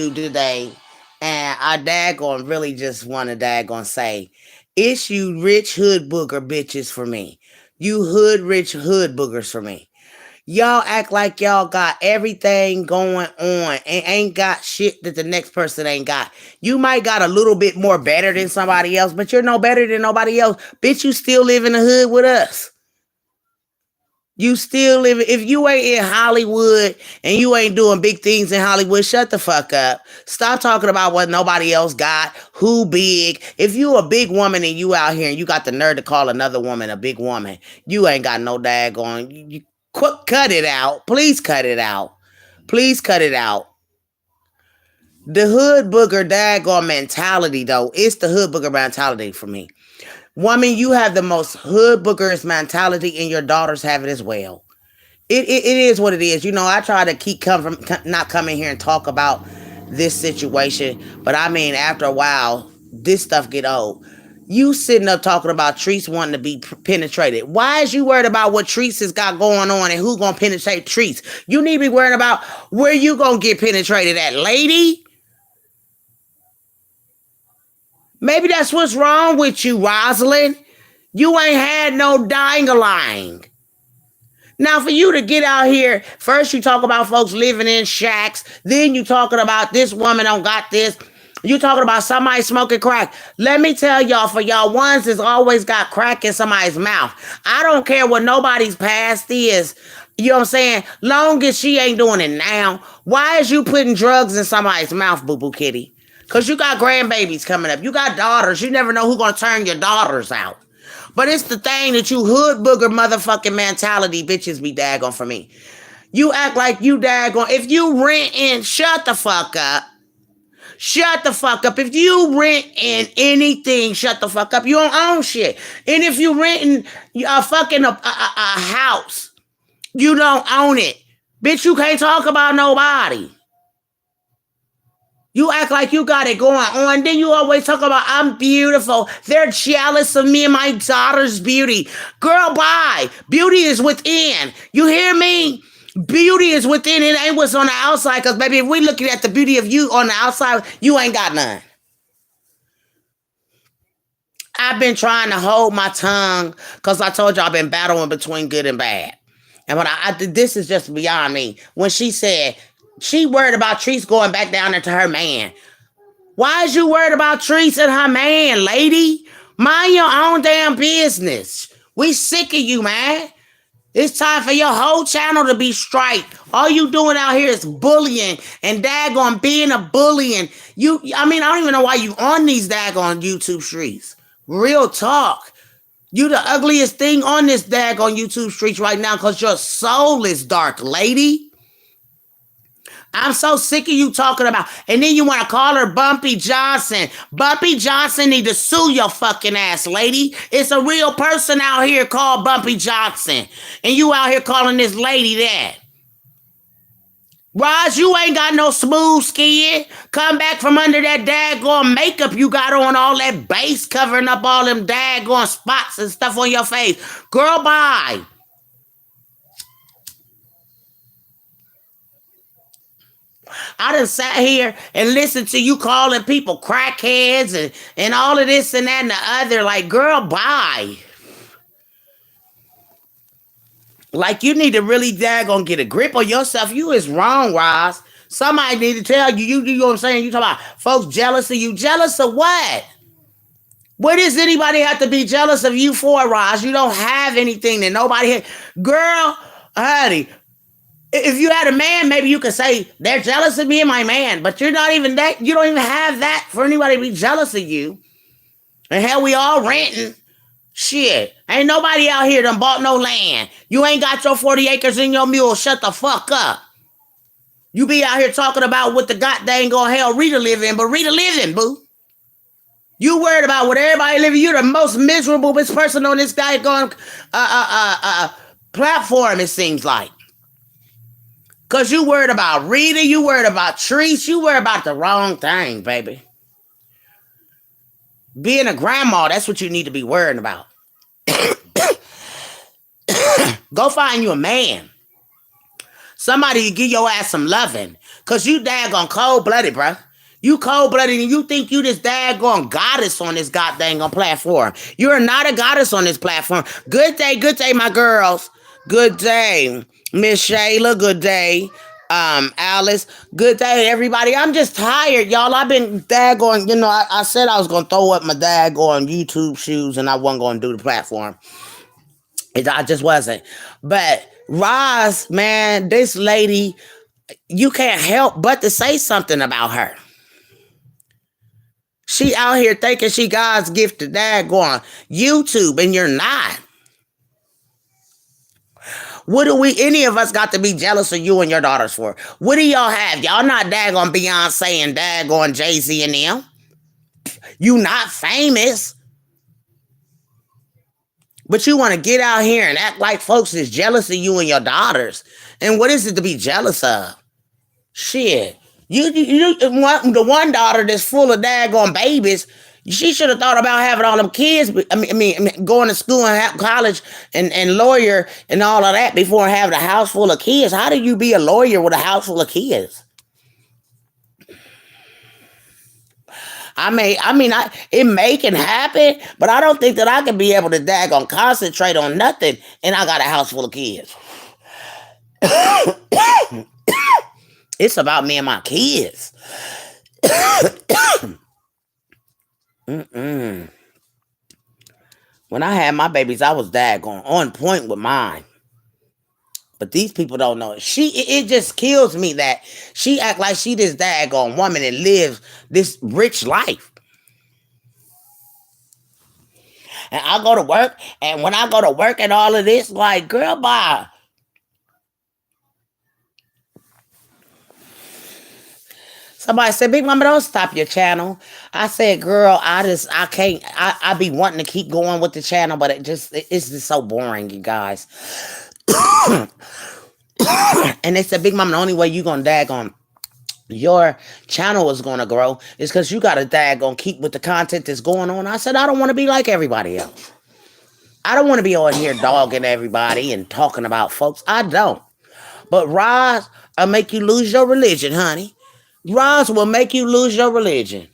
today, and I daggone really just want to daggone say, it's you rich hood booger bitches for me. You hood rich hood boogers for me. Y'all act like y'all got everything going on and ain't got shit that the next person ain't got. You might got a little bit more better than somebody else, but you're no better than nobody else. Bitch, you still live in the hood with us. You still live. If you ain't in Hollywood and you ain't doing big things in Hollywood, shut the fuck up. Stop talking about what nobody else got. Who big? If you a big woman and you out here and you got the nerve to call another woman a big woman, you ain't got no daggone. Cut it out. Please cut it out. Please cut it out. The hood booger daggone mentality, though, it's the hood booger mentality for me. Woman, you have the most hood boogers mentality, and your daughters have it as well. It is what it is. You know, I try to keep not coming here and talk about this situation, but I mean, after a while, this stuff get old. You sitting up talking about Treese wanting to be penetrated. Why is you worried about what Treese has got going on and who gonna penetrate Treese? You need to be worried about where you gonna get penetrated at, lady. Maybe that's what's wrong with you, Rosalind. You ain't had no ding-a-ling. Now, for you to get out here, first you talk about folks living in shacks, then you talking about this woman don't got this. You talking about somebody smoking crack. Let me tell y'all, for y'all ones that's always got crack in somebody's mouth. I don't care what nobody's past is. You know what I'm saying? Long as she ain't doing it now. Why is you putting drugs in somebody's mouth, boo-boo kitty? Because you got grandbabies coming up. You got daughters. You never know who's going to turn your daughters out. But it's the thing that you hood booger motherfucking mentality bitches be daggone for me. You act like you daggone. If you renting, shut the fuck up. Shut the fuck up. If you rent in anything, shut the fuck up. You don't own shit. And if you renting a fucking a house, you don't own it. Bitch, you can't talk about nobody. You act like you got it going on. Then you always talk about, I'm beautiful. They're jealous of me and my daughter's beauty. Girl, bye. Beauty is within. You hear me? Beauty is within. It ain't what's on the outside. Because, baby, if we looking at the beauty of you on the outside, you ain't got none. I've been trying to hold my tongue because I told you I've been battling between good and bad. And when this is just beyond me. When she said, she worried about Treese going back down there to her man. Why is you worried about Treese and her man, lady? Mind your own damn business. We sick of you, man. It's time for your whole channel to be straight. All you doing out here is bullying and daggone being a bullying. I don't even know why you on these daggone YouTube streets. Real talk. You the ugliest thing on this daggone YouTube streets right now because your soul is dark, lady. I'm so sick of you talking about, and then you want to call her Bumpy Johnson. Bumpy Johnson need to sue your fucking ass, lady. It's a real person out here called Bumpy Johnson, and you out here calling this lady that. Roz, you ain't got no smooth skin. Come back from under that daggone makeup you got on, all that base covering up all them daggone spots and stuff on your face. Girl, bye. I done sat here and listened to you calling people crackheads and all of this and that and the other. Like, girl, bye. Like, you need to really daggone get a grip on yourself. You is wrong, Roz. Somebody need to tell you. You know what I'm saying? You talking about folks jealous of you. Jealous of what? What does anybody have to be jealous of you for, Roz? You don't have anything that nobody had. Girl, honey, if you had a man, maybe you could say, they're jealous of me and my man. But you're not even that. You don't even have that for anybody to be jealous of you. And hell, we all renting. Shit. Ain't nobody out here done bought no land. You ain't got your 40 acres in your mule. Shut the fuck up. You be out here talking about what the goddamn go hell Rita live in, but Rita live in, boo. You worried about what everybody live in. You're the most miserable person on this guy going platform, it seems like. Because you worried about Rita, you worried about Treese, you worried about the wrong thing, baby. Being a grandma, that's what you need to be worrying about. Go find you a man. Somebody to give your ass some loving. Cause you daggone cold-blooded, bruh. You cold-blooded and you think you this daggone goddess on this goddamn platform. You're not a goddess on this platform. Good day, my girls. Good day, Miss Shayla. Good day, Alice. Good day, everybody. I'm just tired, y'all. I've been daggone, I said I was gonna throw up my daggone YouTube shoes and I wasn't gonna do the platform. I just wasn't. But Roz, man, this lady, you can't help but to say something about her. She out here thinking she God's gift to daggone YouTube, and you're not. What do any of us got to be jealous of you and your daughters for? What do y'all have? Y'all not daggone Beyonce and daggone Jay-Z and them. You not famous. But you want to get out here and act like folks is jealous of you and your daughters. And what is it to be jealous of? Shit. The one daughter that's full of daggone babies, she should have thought about having all them kids. I mean, going to school and college and lawyer and all of that before having a house full of kids. How do you be a lawyer with a house full of kids? It can happen, but I don't think that I can be able to daggone concentrate on nothing, and I got a house full of kids. It's about me and my kids. When I had my babies, I was daggone on point with mine. But these people don't know it. It just kills me that she act like she this daggone woman and lives this rich life. And I go to work, and when I go to work and all of this, like, girl, bye. Somebody said, Big Mama, don't stop your channel. I said, girl, I can't, I be wanting to keep going with the channel, but it's just so boring, you guys. And they said, Big Mama, the only way you gonna daggone your channel is gonna grow is because you gotta daggone keep with the content that's going on. I said, I don't want to be like everybody else. I don't want to be on here dogging everybody and talking about folks. I don't. But Roz, I'll make you lose your religion, honey. Roz will make you lose your religion.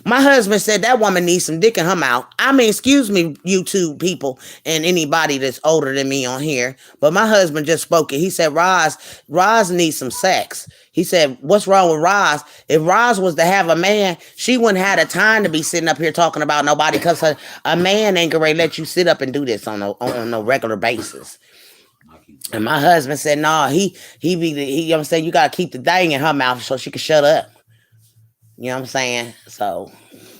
My husband said that woman needs some dick in her mouth. I mean, excuse me, YouTube people and anybody that's older than me on here, but my husband just spoke it. He said, Roz needs some sex. He said, what's wrong with Roz? If Roz was to have a man, she wouldn't have the time to be sitting up here talking about nobody because a man ain't gonna let you sit up and do this on no regular basis. And my husband said, no, he you know what I'm saying, you gotta keep the thing in her mouth so she can shut up. You know what I'm saying? So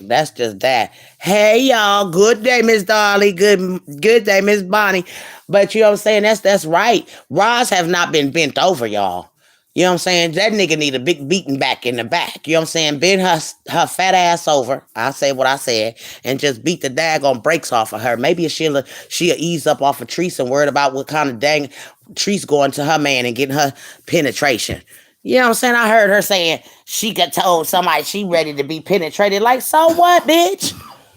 that's just that. Hey y'all, good day, Miss Dolly. Good day, Miss Bonnie. But you know what I'm saying? That's right. Roz have not been bent over, y'all. You know what I'm saying? That nigga need a big beating back in the back. You know what I'm saying? Bend her fat ass over. I say what I said. And just beat the daggone brakes off of her. Maybe she'll ease up off of Treese and worried about what kind of dang Treese going to her man and getting her penetration. You know what I'm saying? I heard her saying she got told somebody she ready to be penetrated. Like, so what, bitch?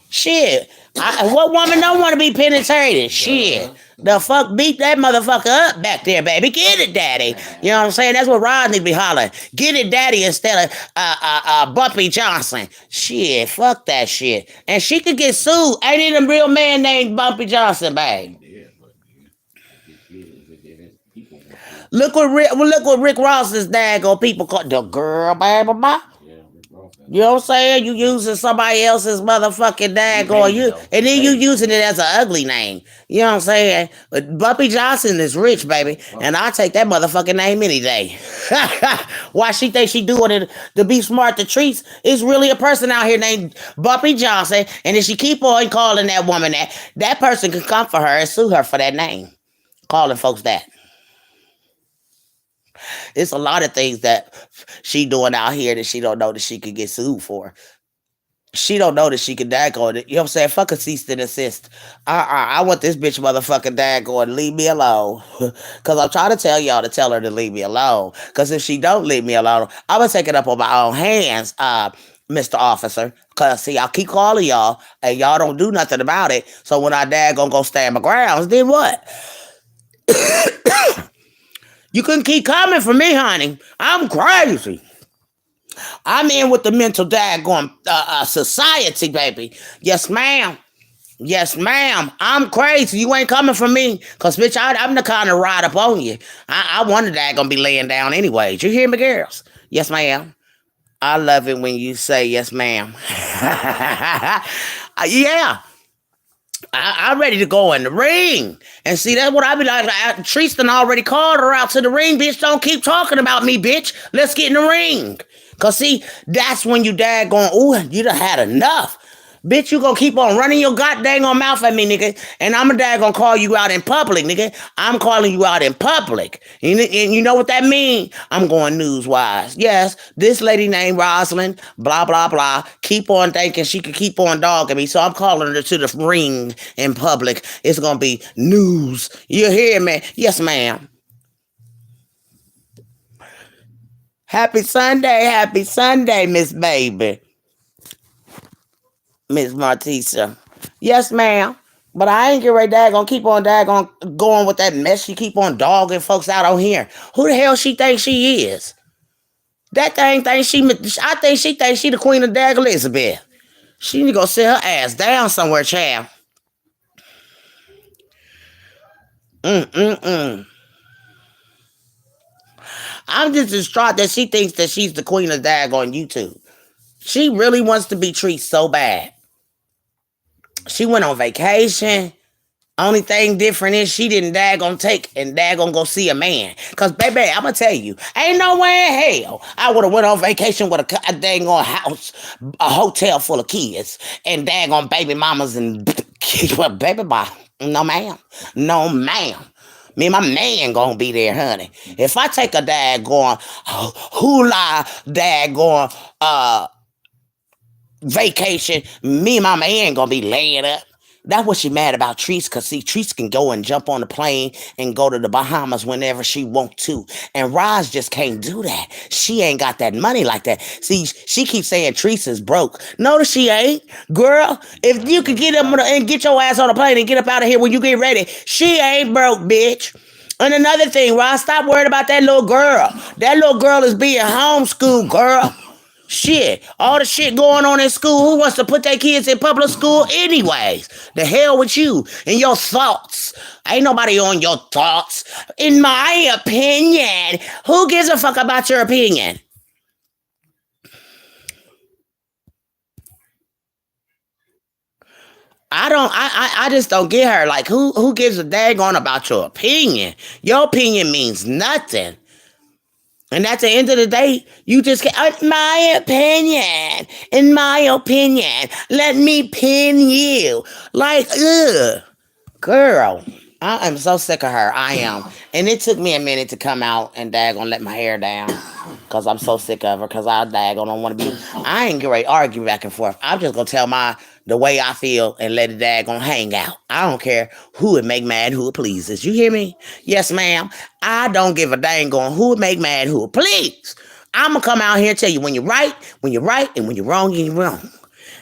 Shit. What woman don't want to be penetrated? Shit. The fuck beat that motherfucker up back there, baby. Get it, daddy. You know what I'm saying? That's what Rod need to be hollering. Get it, daddy, instead of Bumpy Johnson. Shit, fuck that shit. And she could get sued. Ain't it a real man named Bumpy Johnson, babe? Look what Rick Ross's daggone people call the girl, baby. You know what I'm saying? You using somebody else's motherfucking daggone and then you using it as an ugly name. You know what I'm saying? But Bumpy Johnson is rich, baby, and I take that motherfucking name any day. Why she think she doing it to be smart to Treese? It's really a person out here named Bumpy Johnson, and if she keep on calling that woman that person can come for her and sue her for that name, calling folks that. It's a lot of things that she doing out here that she don't know that she could get sued for. She don't know that she could daggone it. You know what I'm saying? Fuck a cease and desist. I want this bitch motherfucking daggone leave me alone. Because I'm trying to tell y'all to tell her to leave me alone. Because if she don't leave me alone, I'm going to take it up on my own hands, Mr. Officer. Because, see, I keep calling y'all, and y'all don't do nothing about it. So when I daggone go stand my grounds, then what? You couldn't keep coming for me, honey. I'm crazy. I'm in with the mental daggone society, baby. Yes, ma'am. Yes, ma'am. I'm crazy. You ain't coming for me. Because, bitch, I'm the kind of ride up on you. I wonder that gonna be laying down anyways. You hear me, girls? Yes, ma'am. I love it when you say yes, ma'am. Yeah. I'm ready to go in the ring. And see, that's what I be like. Tristan already called her out to the ring. Bitch, don't keep talking about me, bitch. Let's get in the ring. Because, see, that's when you dad going, ooh, you done had enough. Bitch, you gonna keep on running your goddamn on mouth at me, nigga. And I'm a dad gonna call you out in public, nigga. I'm calling you out in public. And you know what that mean? I'm going news-wise. Yes, this lady named Rosalind, blah, blah, blah, keep on thinking she could keep on dogging me. So I'm calling her to the ring in public. It's gonna be news. You hear me? Yes, ma'am. Happy Sunday, Miss Baby. Miss Martisa. Yes, ma'am. But I ain't get ready daggone keep on daggone going with that mess. She keep on dogging folks out on here. Who the hell she thinks she is? That thing thinks I think she thinks she the Queen of Dag Elizabeth. She need to go sit her ass down somewhere, child. Mm-mm-mm. I'm just distraught that she thinks that she's the Queen of Dag on YouTube. She really wants to be treated so bad. She went on vacation. Only thing different is she didn't daggone take and daggone go see a man. Cause baby, I'ma tell you, ain't no way in hell I would have went on vacation with a daggone house, a hotel full of kids, and daggone baby mamas and baby bye. No ma'am. No ma'am. Me and my man gonna be there, honey. If I take a daggone hula daggone vacation, me and my man gonna be laying up. That's what she mad about Treese, because see, Treese can go and jump on the plane and go to the Bahamas whenever she want to. And Roz just can't do that. She ain't got that money like that. See, she keeps saying Treese is broke. No, she ain't. Girl, if you could get up and get your ass on the plane and get up out of here when you get ready, she ain't broke, bitch. And another thing, Roz, stop worrying about that little girl. That little girl is being homeschooled, girl. Shit, all the shit going on in school. Who wants to put their kids in public school anyways? The hell with you and your thoughts. Ain't nobody on your thoughts. In my opinion, who gives a fuck about your opinion? I just don't get her. Like, who gives a daggone about your opinion? Your opinion means nothing. And at the end of the day, you just get, in my opinion, let me pin you. Like, ugh, girl, I am so sick of her. I am. And it took me a minute to come out and daggone let my hair down. Because I'm so sick of her. Because I daggone don't want to be, I ain't get ready to argue back and forth. I'm just going to tell the way I feel and let it daggone hang out. I don't care who it make mad, who it pleases. You hear me? Yes, ma'am. I don't give a dang on who it make mad, who it please. I'm going to come out here and tell you when you're right, and when you're wrong, you're wrong.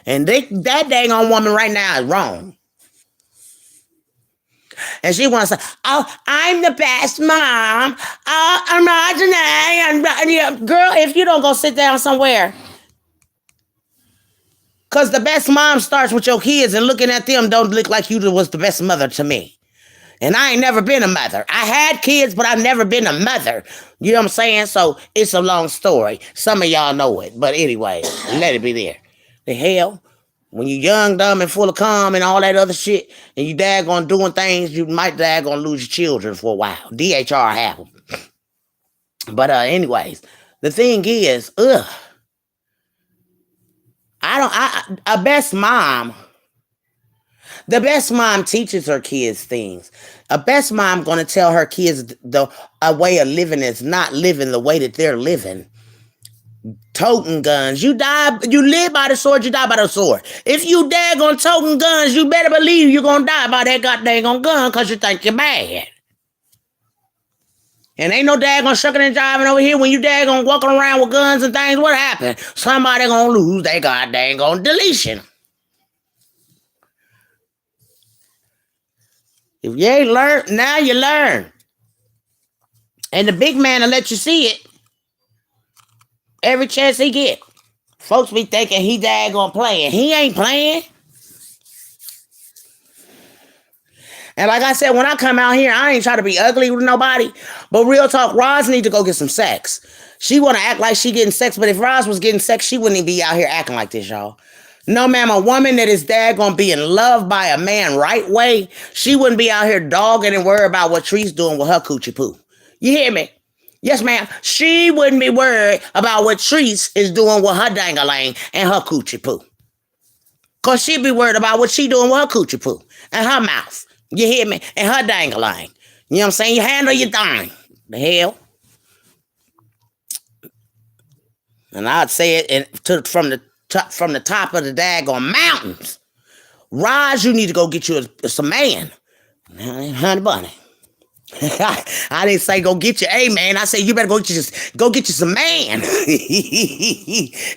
And that dang on woman right now is wrong. And she wants to say, oh, I'm the best mom. I'm not Janae. Girl, if you don't go sit down somewhere. Because the best mom starts with your kids, and looking at them don't look like you was the best mother to me. And I ain't never been a mother. I had kids, but I've never been a mother. You know what I'm saying? So it's a long story. Some of y'all know it. But anyway, let it be there. The hell? When you young, dumb, and full of calm and all that other shit, and you daggone doing things, you might daggone lose your children for a while. DHR happen. But anyways, the thing is, a best mom. The best mom teaches her kids things. A best mom gonna tell her kids a way of living is not living the way that they're living. Toting guns. You live by the sword, you die by the sword. If you daggone toting guns, you better believe you're gonna die by that goddamn gun because you think you're bad. And ain't no daggone shucking and driving over here when you daggone walking around with guns and things. What happened? Somebody gonna lose they goddamn deletion. If you ain't learned, now you learn. And the big man will let you see it every chance he get. Folks be thinking he daggone playing. He ain't playing. And like I said, when I come out here, I ain't trying to be ugly with nobody. But real talk, Roz need to go get some sex. She want to act like she getting sex, but if Roz was getting sex, she wouldn't even be out here acting like this, y'all. No, ma'am, a woman that is daggone being loved by a man right way, she wouldn't be out here dogging and worried about what Tree's doing with her coochie poo. You hear me? Yes, ma'am. She wouldn't be worried about what Treese is doing with her dangalang and her coochie poo. Because she'd be worried about what she doing with her coochie poo and her mouth. You hear me? And her dangalang. You know what I'm saying? You handle your thing. The hell? And I'd say it from the top of the daggone mountains. Roz, you need to go get you some man. Honey bunny. I didn't say go get you a man. I said you better go get you some man.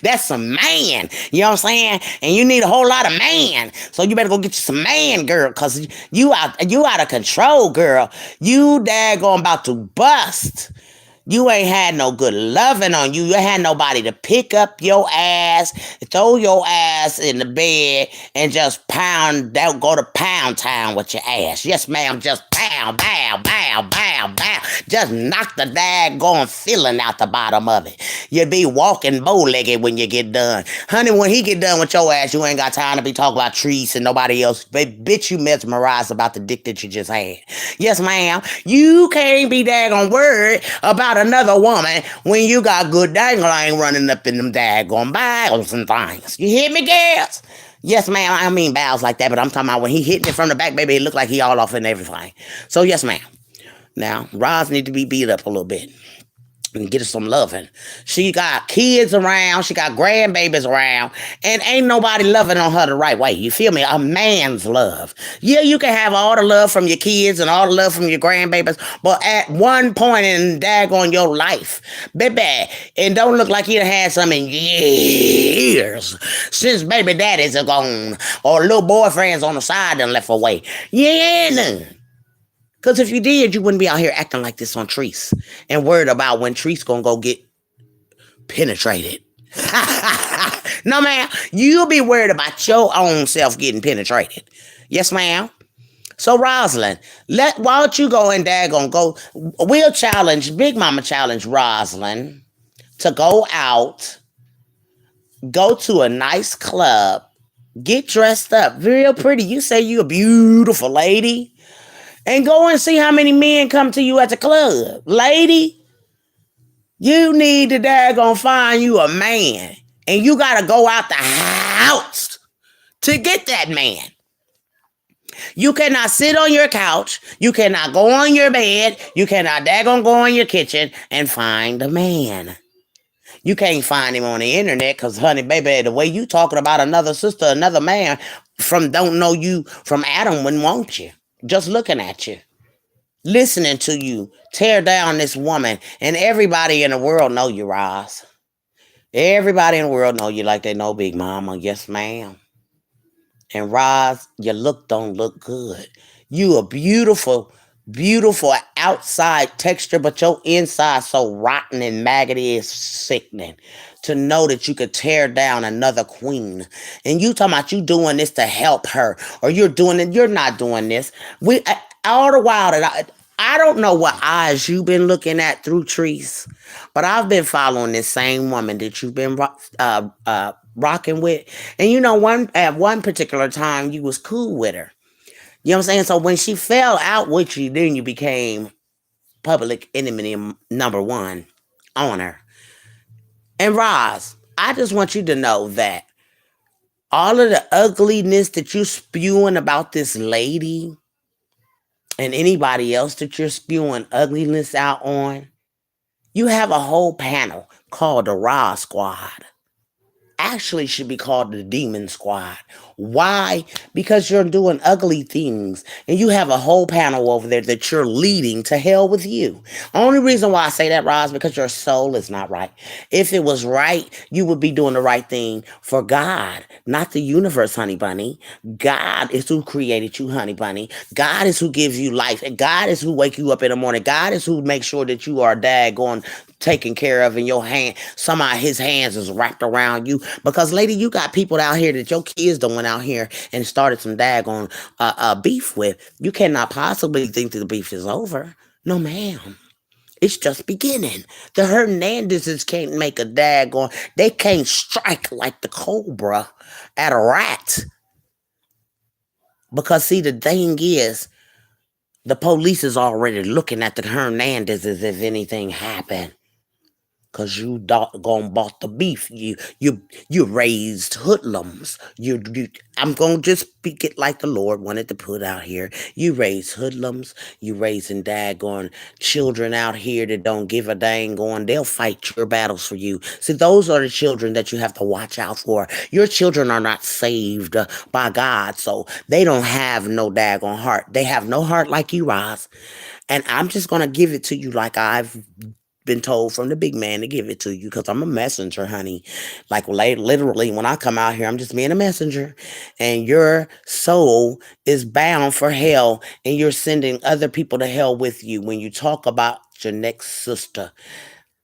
That's some man. You know what I'm saying? And you need a whole lot of man. So you better go get you some man, girl, because you out of control, girl. You daggone about to bust. You ain't had no good loving on you. You had nobody to pick up your ass, throw your ass in the bed, and just go to pound town with your ass. Yes, ma'am, just pow, bow, bow, bow, bow. Just knock the daggone feeling out the bottom of it. You'll be walking bow-legged when you get done. Honey, when he get done with your ass, you ain't got time to be talking about trees and nobody else. Bitch, you mesmerized about the dick that you just had. Yes, ma'am, you can't be daggone worried about another woman when you got good dangling running up in them daggone battles and things. You hear me, girls? Yes, ma'am. I don't mean bows like that, but I'm talking about when he hitting it from the back, baby, it look like he all off and everything. So, yes, ma'am. Now, Roz need to be beat up a little bit and get her some loving. She got kids around, she got grandbabies around, and ain't nobody loving on her the right way. You feel me? A man's love. Yeah, you can have all the love from your kids and all the love from your grandbabies, but at one point in daggone your life, baby, and don't look like you had some in years since baby daddies are gone or little boyfriends on the side and left away. Yeah, none. Because if you did, you wouldn't be out here acting like this on Treese and worried about when Treese gonna go get penetrated. No, ma'am. You'll be worried about your own self getting penetrated. Yes, ma'am. So, Rosalind, why don't you go and daggone go? We'll challenge, Big Mama challenge Rosalind to go out, go to a nice club, get dressed up real pretty. You say you a beautiful lady. And go and see how many men come to you at the club. Lady, you need to daggone find you a man. And you got to go out the house to get that man. You cannot sit on your couch. You cannot go on your bed. You cannot daggone go in your kitchen and find a man. You can't find him on the internet because, honey, baby, the way you talking about another sister, another man from don't know you from Adam wouldn't want you. Just looking at you, listening to you, tear down this woman, and everybody in the world know you, Roz. Everybody in the world know you like they know Big Mama. Yes, ma'am. And Roz, your look don't look good. You a beautiful, beautiful outside texture, but your inside so rotten and maggoty is sickening. To know that you could tear down another queen. And you talking about you doing this to help her. Or you're doing it, you're not doing this. All the while that I don't know what eyes you've been looking at through Treese, but I've been following this same woman that you've been rocking with. And you know, at one particular time, you was cool with her. You know what I'm saying? So when she fell out with you, then you became public enemy number one on her. And Roz, I just want you to know that all of the ugliness that you're spewing about this lady and anybody else that you're spewing ugliness out on, you have a whole panel called the Roz Squad. Actually should be called the Demon Squad Why? Because you're doing ugly things and you have a whole panel over there that you're leading to hell with you. Only reason why I say that, Roz, because your soul is not right. If it was right, you would be doing the right thing for God, not the universe, honey bunny. God is who created you, honey bunny. God is who gives you life. And God is who wake you up in the morning. God is who makes sure that you are daggone taken care of in your hand. Somehow his hands is wrapped around you. Because lady, you got people out here that your kids don't went out here and started some daggone beef with. You cannot possibly think that the beef is over. No, ma'am. It's just beginning. The Hernandezes can't make a daggone. They can't strike like the cobra at a rat. Because see, the thing is, the police is already looking at the Hernandezes if anything happened. Cause you doggone bought the beef. You raised hoodlums. I'm gonna just speak it like the Lord wanted to put out here. You raised hoodlums. You raising daggone children out here that don't give a dang on. They'll fight your battles for you. See, those are the children that you have to watch out for. Your children are not saved by God, so they don't have no daggone heart. They have no heart like you, Roz. And I'm just gonna give it to you like I've been told from the big man to give it to you because I'm a messenger, honey. Like literally, when I come out here, I'm just being a messenger, and your soul is bound for hell, and you're sending other people to hell with you when you talk about your next sister,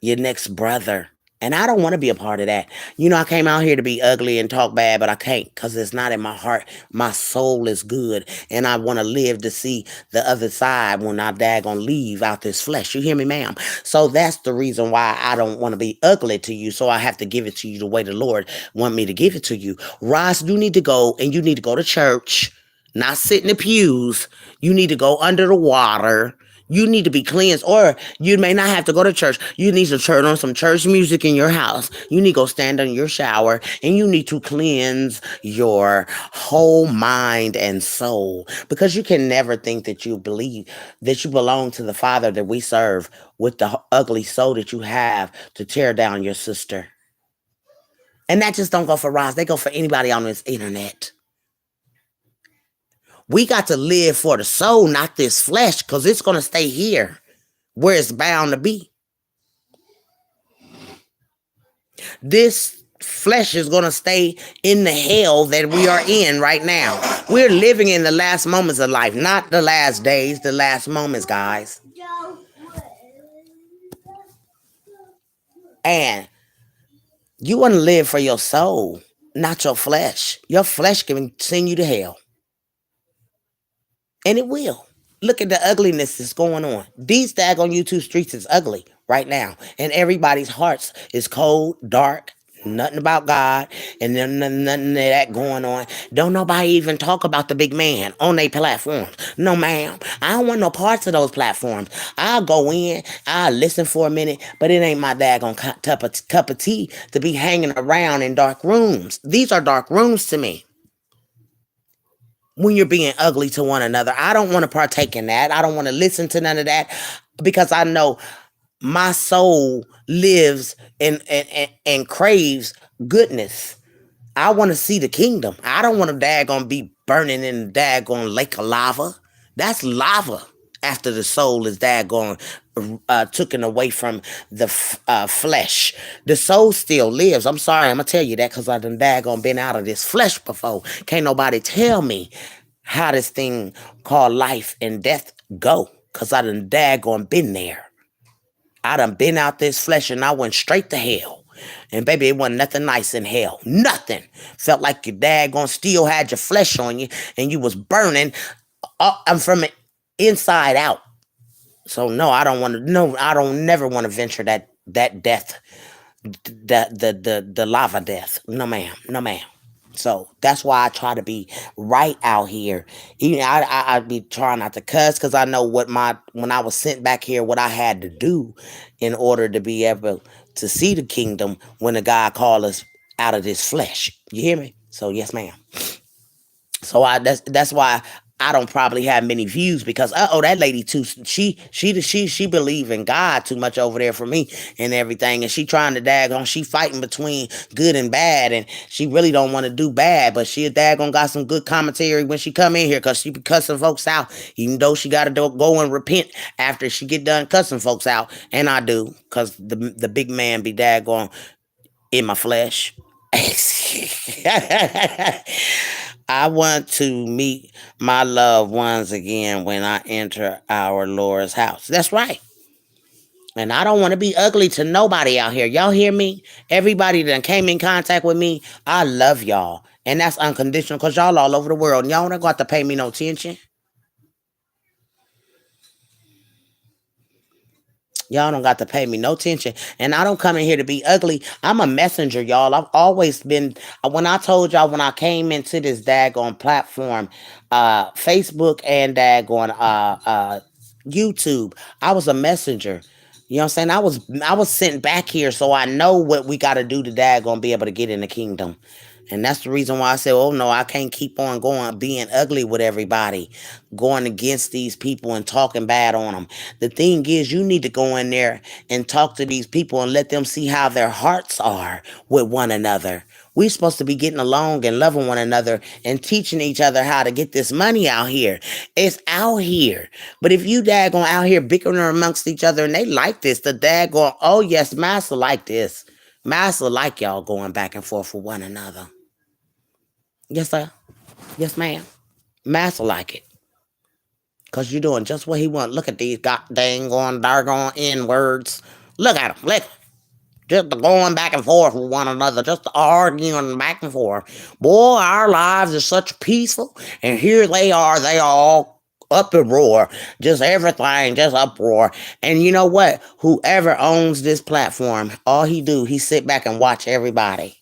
your next brother. And I don't want to be a part of that. I came out here to be ugly and talk bad, but I can't because it's not in my heart. My soul is good, and I want to live to see the other side when I daggone leave out this flesh. You hear me, ma'am? So that's the reason why I don't want to be ugly to you, so I have to give it to you the way the Lord want me to give it to you. Ross, you need to go, and you need to go to church, not sit in the pews. You need to go under the water. You need to be cleansed, or you may not have to go to church. You need to turn on some church music in your house. You need to go stand in your shower, and you need to cleanse your whole mind and soul, because you can never think that you believe that you belong to the Father that we serve with the ugly soul that you have to tear down your sister. And that just don't go for Ross. They go for anybody on this internet. We got to live for the soul, not this flesh, because it's going to stay here where it's bound to be. This flesh is going to stay in the hell that we are in right now. We're living in the last moments of life, not the last days, the last moments, guys. And you want to live for your soul, not your flesh. Your flesh can send you to hell. And it will. Look at the ugliness that's going on. These daggone YouTube streets is ugly right now. And everybody's hearts is cold, dark, nothing about God, and then nothing of that going on. Don't nobody even talk about the big man on their platforms. No, ma'am. I don't want no parts of those platforms. I'll go in, I'll listen for a minute, but it ain't my daggone cup of tea to be hanging around in dark rooms. These are dark rooms to me. When you're being ugly to one another, I don't want to partake in that. I don't want to listen to none of that, because I know my soul lives and craves goodness. I want to see the kingdom. I don't want to daggone be burning in the daggone lake of lava. That's lava after the soul is daggone taken away from the flesh. The soul still lives. I'm sorry, I'm gonna tell you that because I done daggone been out of this flesh before. Can't nobody tell me how this thing called life and death go, because I done daggone been there. I done been out this flesh and I went straight to hell. And baby, it wasn't nothing nice in hell. Nothing. Felt like your daggone steel had your flesh on you and you was burning I'm from it inside out. So no, I don't want to. No, I don't never want to venture that death, the lava death. No ma'am, no ma'am. So that's why I try to be right out here. Even I be trying not to cuss, because I know when I was sent back here, what I had to do in order to be able to see the kingdom when the God called us out of this flesh. You hear me? So yes, ma'am. So that's why I don't probably have many views because that lady too, she believe in God too much over there for me and everything, and she trying to daggone, she fighting between good and bad, and she really don't want to do bad, but she a daggone got some good commentary when she come in here because she be cussing folks out, even though she got to go and repent after she get done cussing folks out, and I do because the big man be daggone in my flesh. I want to meet my loved ones again when I enter our Lord's house. That's right. And I don't want to be ugly to nobody out here. Y'all hear me? Everybody that came in contact with me, I love y'all. And that's unconditional because y'all all over the world. And y'all don't got to pay me no attention. Y'all don't got to pay me no attention. And I don't come in here to be ugly. I'm a messenger, y'all. I've always been, when I told y'all when I came into this daggone platform, Facebook and daggone YouTube, I was a messenger. You know what I'm saying? I was sent back here so I know what we gotta do to daggone be able to get in the kingdom. And that's the reason why I said, oh no, I can't keep on going, being ugly with everybody, going against these people and talking bad on them. The thing is, you need to go in there and talk to these people and let them see how their hearts are with one another. We're supposed to be getting along and loving one another and teaching each other how to get this money out here. It's out here. But if you daggone out here bickering amongst each other and they like this, the daggone, oh yes, Master like this. Master like y'all going back and forth with one another. Yes, sir. Yes, ma'am. Master like it. Because you're doing just what he want. Look at these god dang going darn N words. Look at them. Look. Just going back and forth with one another. Just arguing back and forth. Boy, our lives are such peaceful. And here they are. They all up and roar. Just everything, just uproar. And you know what? Whoever owns this platform, all he sit back and watch everybody.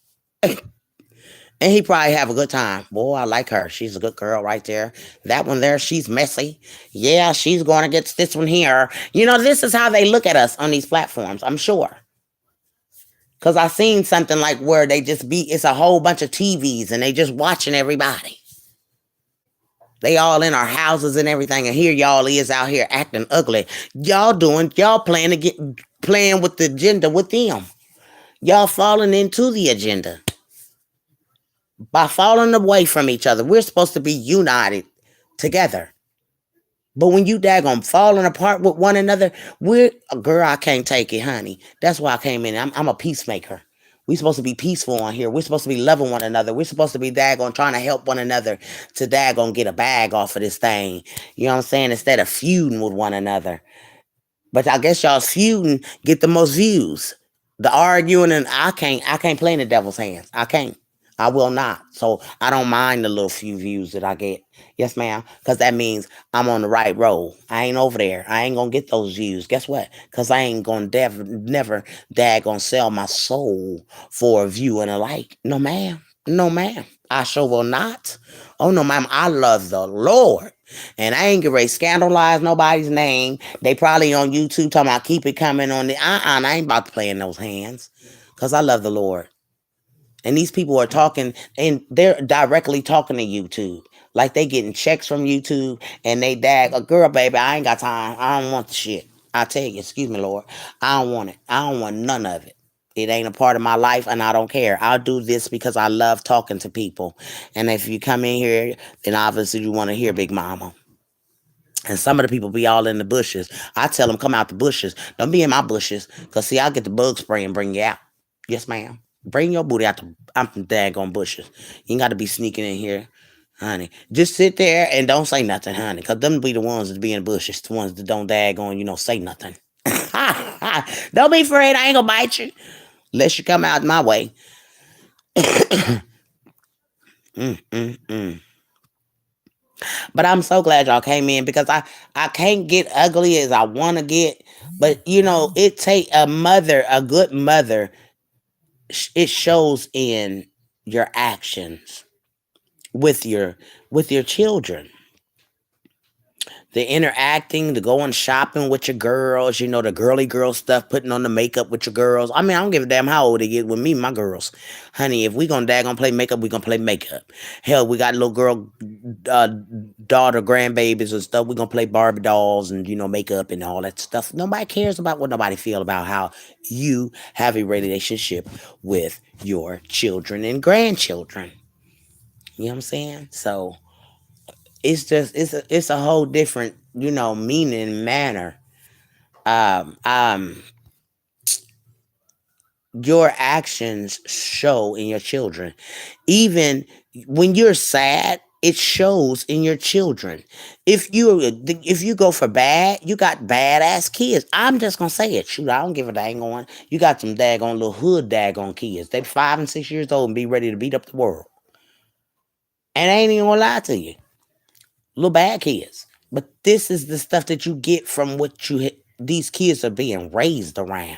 And he probably have a good time. Boy, I like her. She's a good girl right there. That one there, she's messy. Yeah, she's going against this one here. You know, this is how they look at us on these platforms, I'm sure. Because I seen something like where they just it's a whole bunch of TVs and they just watching everybody. They all in our houses and everything. And here y'all is out here acting ugly. Y'all playing with the agenda with them. Y'all falling into the agenda. By falling away from each other. We're supposed to be united together. But when you daggone falling apart with one another, girl, I can't take it, honey. That's why I came in. I'm a peacemaker. We're supposed to be peaceful on here. We're supposed to be loving one another. We're supposed to be daggone trying to help one another to daggone get a bag off of this thing. You know what I'm saying? Instead of feuding with one another. But I guess y'all's feuding get the most views. The arguing, and I can't play in the devil's hands. I can't. I will not. So I don't mind the little few views that I get. Yes, ma'am. Because that means I'm on the right road. I ain't over there. I ain't gonna get those views. Guess what? Because I ain't gonna never daggone sell my soul for a view and a like. No, ma'am. No, ma'am. I sure will not. Oh no, ma'am. I love the Lord. And I ain't gonna scandalize nobody's name. They probably on YouTube talking about keep it coming on the I ain't about to play in those hands. Because I love the Lord. And these people are talking, and they're directly talking to YouTube. Like they getting checks from YouTube, and they a girl, baby, I ain't got time. I don't want the shit. I tell you, excuse me, Lord. I don't want it. I don't want none of it. It ain't a part of my life, and I don't care. I'll do this because I love talking to people. And if you come in here, then obviously you want to hear Big Mama. And some of the people be all in the bushes. I tell them, come out the bushes. Don't be in my bushes. Because, see, I'll get the bug spray and bring you out. Yes, ma'am. Bring your booty out the daggone bushes. You ain't got to be sneaking in here, honey. Just sit there and don't say nothing, honey. Because them be the ones that be in bushes. The ones that don't daggone, say nothing. Don't be afraid. I ain't going to bite you. Unless you come out my way. But I'm so glad y'all came in because I can't get ugly as I want to get. But, it take a good mother. It shows in your actions with your children. The interacting, the going shopping with your girls, the girly girl stuff, putting on the makeup with your girls. I mean, I don't give a damn how old they get with me, my girls. Honey, if we gonna daggone play makeup, we gonna play makeup. Hell, we got little girl uh, daughter, grandbabies and stuff. We gonna play Barbie dolls and makeup and all that stuff. Nobody cares about what nobody feel about how you have a relationship with your children and grandchildren. You know what I'm saying? So it's just it's a whole different meaning manner. um um your actions show in your children. Even when you're sad, it shows in your children. If you go for bad, you got badass kids. I'm just gonna say it. Shoot, I don't give a dang on. You got some daggone little hood daggone kids. They 5 and 6 years old and be ready to beat up the world. And I ain't even gonna lie to you, little bad kids. But this is the stuff that you get from what these kids are being raised around.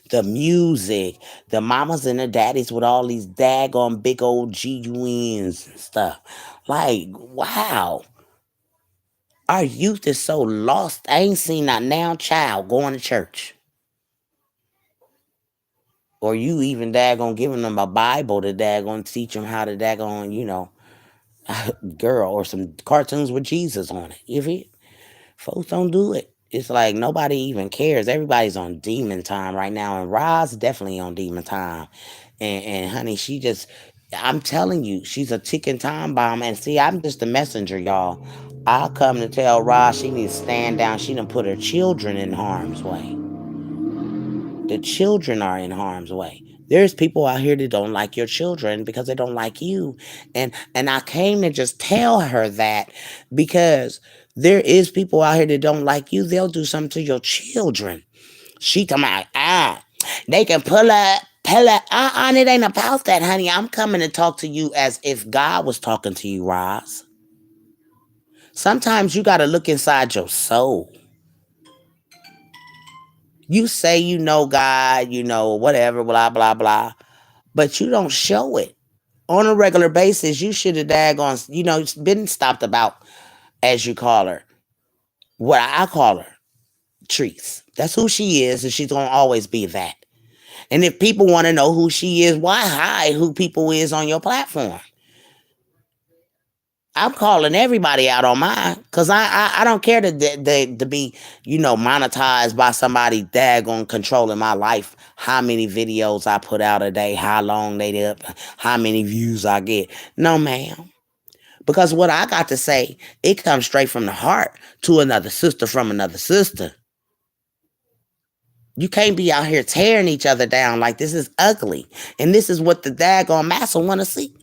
The music, the mamas and the daddies with all these daggone big old GUNs and stuff. Like, wow. Our youth is so lost. I ain't seen a now child going to church. Or you even daggone giving them a Bible to daggone teach them how to daggone, girl, or some cartoons with Jesus on it. You feel? Folks don't do it. It's like nobody even cares. Everybody's on demon time right now, and Roz definitely on demon time. And honey, I'm telling you, she's a ticking time bomb. And see, I'm just a messenger, y'all. I'll come to tell Roz she needs to stand down. She done put her children in harm's way. The children are in harm's way. There's people out here that don't like your children because they don't like you. And I came to just tell her that because there is people out here that don't like you. They'll do something to your children. She come out, they can pull up. It ain't about that, honey. I'm coming to talk to you as if God was talking to you, Roz. Sometimes you got to look inside your soul. You say you know God, whatever, blah, blah, blah, but you don't show it. On a regular basis, you should have daggone, been stopped about, as you call her. What I call her, Treese. That's who she is, and she's going to always be that. And if people want to know who she is, why hide who people is on your platform? I'm calling everybody out on mine because I don't care to be monetized by somebody daggone controlling my life. How many videos I put out a day, how long they up, how many views I get. No, ma'am. Because what I got to say, it comes straight from the heart to another sister from another sister. You can't be out here tearing each other down like this is ugly. And this is what the daggone massa want to see.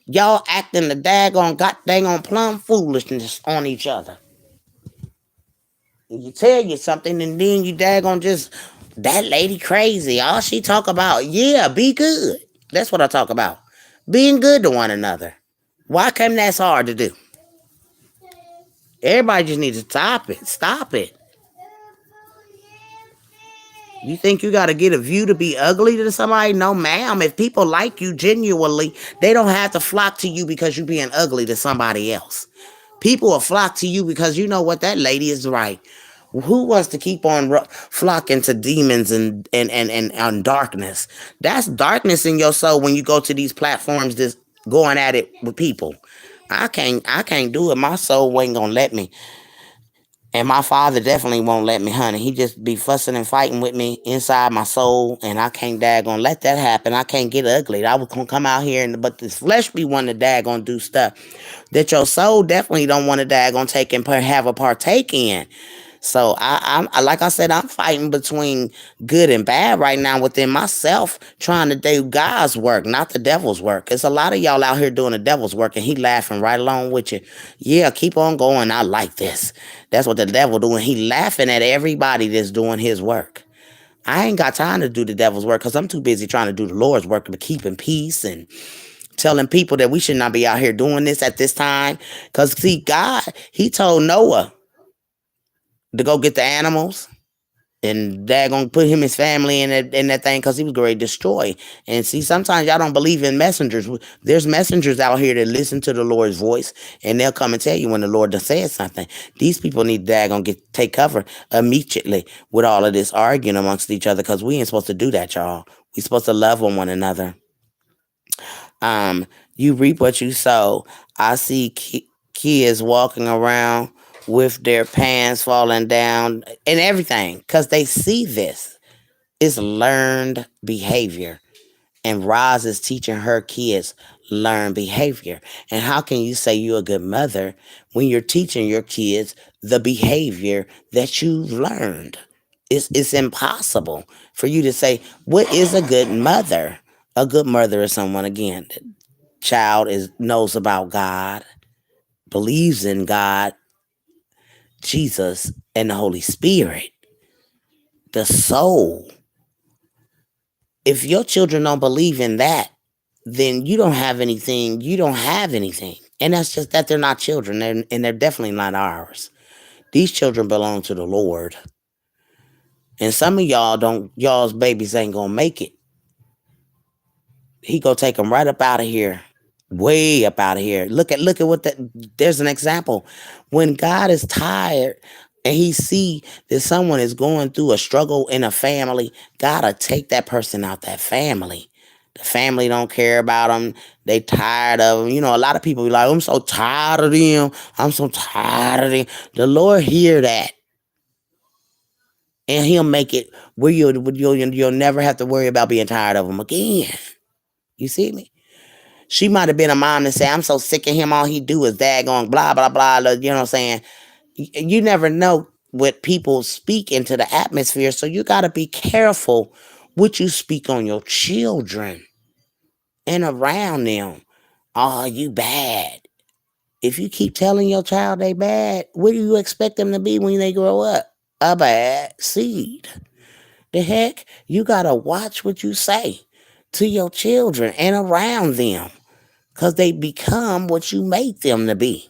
Y'all acting the daggone on plum foolishness on each other. You tell you something and then you daggone just, that lady crazy. All she talk about, yeah, be good. That's what I talk about. Being good to one another. Why come that's hard to do? Everybody just needs to stop it. Stop it. You think you got to get a view to be ugly to somebody? No, ma'am. If people like you genuinely, they don't have to flock to you because you're being ugly to somebody else. People will flock to you because you know what, that lady is right. Who wants to keep on flocking to demons and darkness? That's darkness in your soul when you go to these platforms just going at it with people. I can't do it. My soul ain't gonna let me. And my father definitely won't let me, honey. He just be fussing and fighting with me inside my soul, and I can't daggone let that happen. I can't get ugly. I was gonna come out here, but this flesh be wanting to daggone do stuff that your soul definitely don't want to daggone take and have a partake in. So I'm like I said, I'm fighting between good and bad right now within myself, trying to do God's work, not the devil's work. There's a lot of y'all out here doing the devil's work, and he laughing right along with you. Yeah, keep on going. I like this. That's what the devil doing. He laughing at everybody that's doing his work. I ain't got time to do the devil's work because I'm too busy trying to do the Lord's work, but keeping peace and telling people that we should not be out here doing this at this time. Because see, God, he told Noah to go get the animals. And dad gonna put him his family in that thing because he was going to destroy. And see, sometimes y'all don't believe in messengers. There's messengers out here that listen to the Lord's voice, and they'll come and tell you when the Lord done said something. These people need dad gonna take cover immediately with all of this arguing amongst each other, because we ain't supposed to do that, y'all. We supposed to love on one another. You reap what you sow. I see kids walking around with their pants falling down and everything because they see this. It's learned behavior. And Roz is teaching her kids learn behavior. And how can you say you're a good mother when you're teaching your kids the behavior that you've learned? It's impossible for you to say, what is a good mother? A good mother is someone, again, that child knows about God, believes in God, Jesus, and the Holy Spirit, the soul. If your children don't believe in that, then you don't have anything. You don't have anything. And that's just that they're not children, and they're definitely not ours. These children belong to the Lord. And some of y'all's babies ain't gonna make it. He gonna take them right up out of here. Way up out of here. Look at what there's an example. When God is tired and he see that someone is going through a struggle in a family, God'll take that person out that family. The family don't care about them. They tired of them. A lot of people be like, I'm so tired of them. I'm so tired of them. The Lord hear that. And he'll make it where you'll never have to worry about being tired of them again. You see me? She might have been a mom that say, I'm so sick of him. All he do is daggone blah, blah, blah. You know what I'm saying? You never know what people speak into the atmosphere. So you got to be careful what you speak on your children and around them. Oh, you bad. If you keep telling your child they bad, what do you expect them to be when they grow up? A bad seed. The heck? You got to watch what you say to your children and around them, because they become what you make them to be.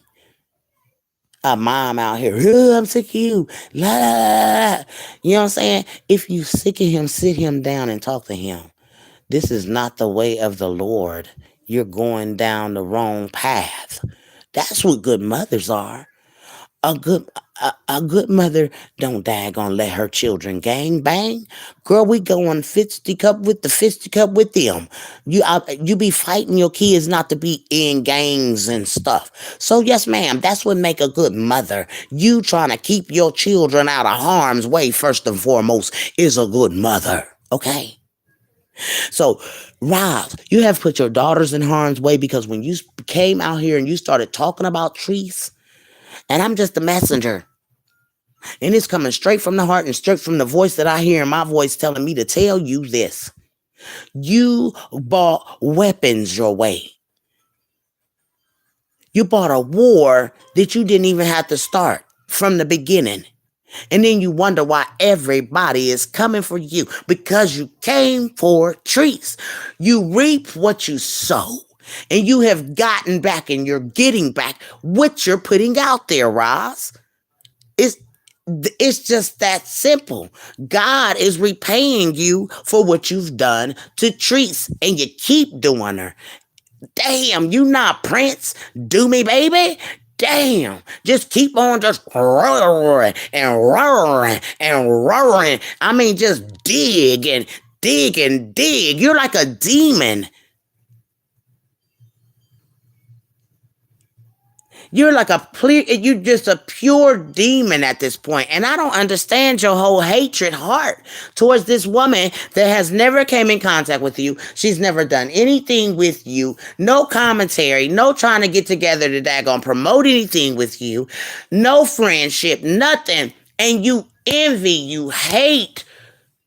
A mom out here, oh, I'm sick of you. La, la, la, la. You know what I'm saying? If you sick of him, sit him down and talk to him. This is not the way of the Lord. You're going down the wrong path. That's what good mothers are. A good mother don't daggone let her children gang bang. Girl, we going fisticup with them. You be fighting your kids not to be in gangs and stuff. So yes, ma'am, that's what make a good mother. You trying to keep your children out of harm's way first and foremost is a good mother. Okay? So, Roz, you have put your daughters in harm's way because when you came out here and you started talking about trees, and I'm just a messenger. And it's coming straight from the heart and straight from the voice that I hear in my voice telling me to tell you this. You bought weapons your way. You bought a war that you didn't even have to start from the beginning. And then you wonder why everybody is coming for you, because you came for trees. You reap what you sow. And you have gotten back and you're getting back what you're putting out there, Roz. It's just that simple. God is repaying you for what you've done to Treese, and you keep doing her. Damn, you not Prince. Do me, baby. Damn, just keep on just roaring and roaring and roaring. I mean, just dig and dig and dig. You're like a demon. You're just a pure demon at this point. And I don't understand your whole hatred heart towards this woman that has never came in contact with you. She's never done anything with you. No commentary, no trying to get together to daggone promote anything with you. No friendship, nothing. And you envy, you hate,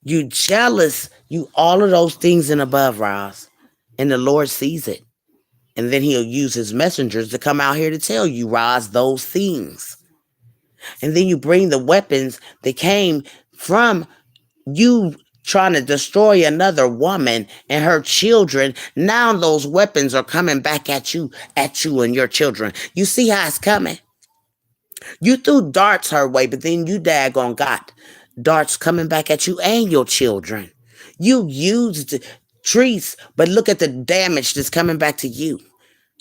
you jealous, you all of those things and above, Roz. And the Lord sees it. And then he'll use his messengers to come out here to tell you, Roz, those things. And then you bring the weapons that came from you trying to destroy another woman and her children. Now those weapons are coming back at you and your children. You see how it's coming? You threw darts her way, but then you daggone got darts coming back at you and your children. You used trees, but look at the damage that's coming back to you.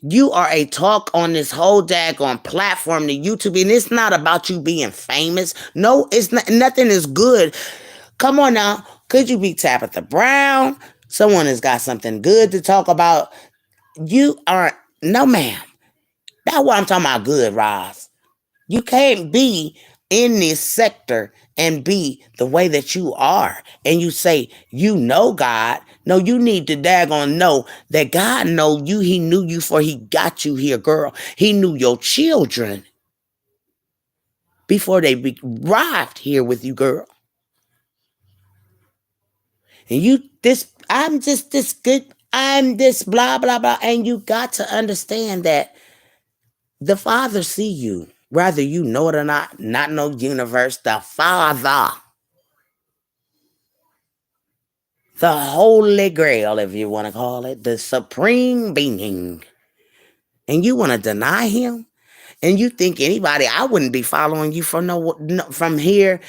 You are a talk on this whole daggone platform to YouTube, and it's not about you being famous. No, it's not. Nothing is good. Come on now. Could you be Tabitha Brown? Someone has got something good to talk about. You aren't. No, ma'am. That's what I'm talking about. Good, Roz. You can't be in this sector and be the way that you are. And you say, you know God. No, you need to daggone know that God know you. He knew you before he got you here, girl. He knew your children before they arrived here with you, girl. And you, I'm just this good. I'm this blah, blah, blah. And you got to understand that the Father see you. Whether you know it or not no universe, the Father. The Holy Grail, if you want to call it, the Supreme Being. And you want to deny him? And you think anybody, I wouldn't be following you from from here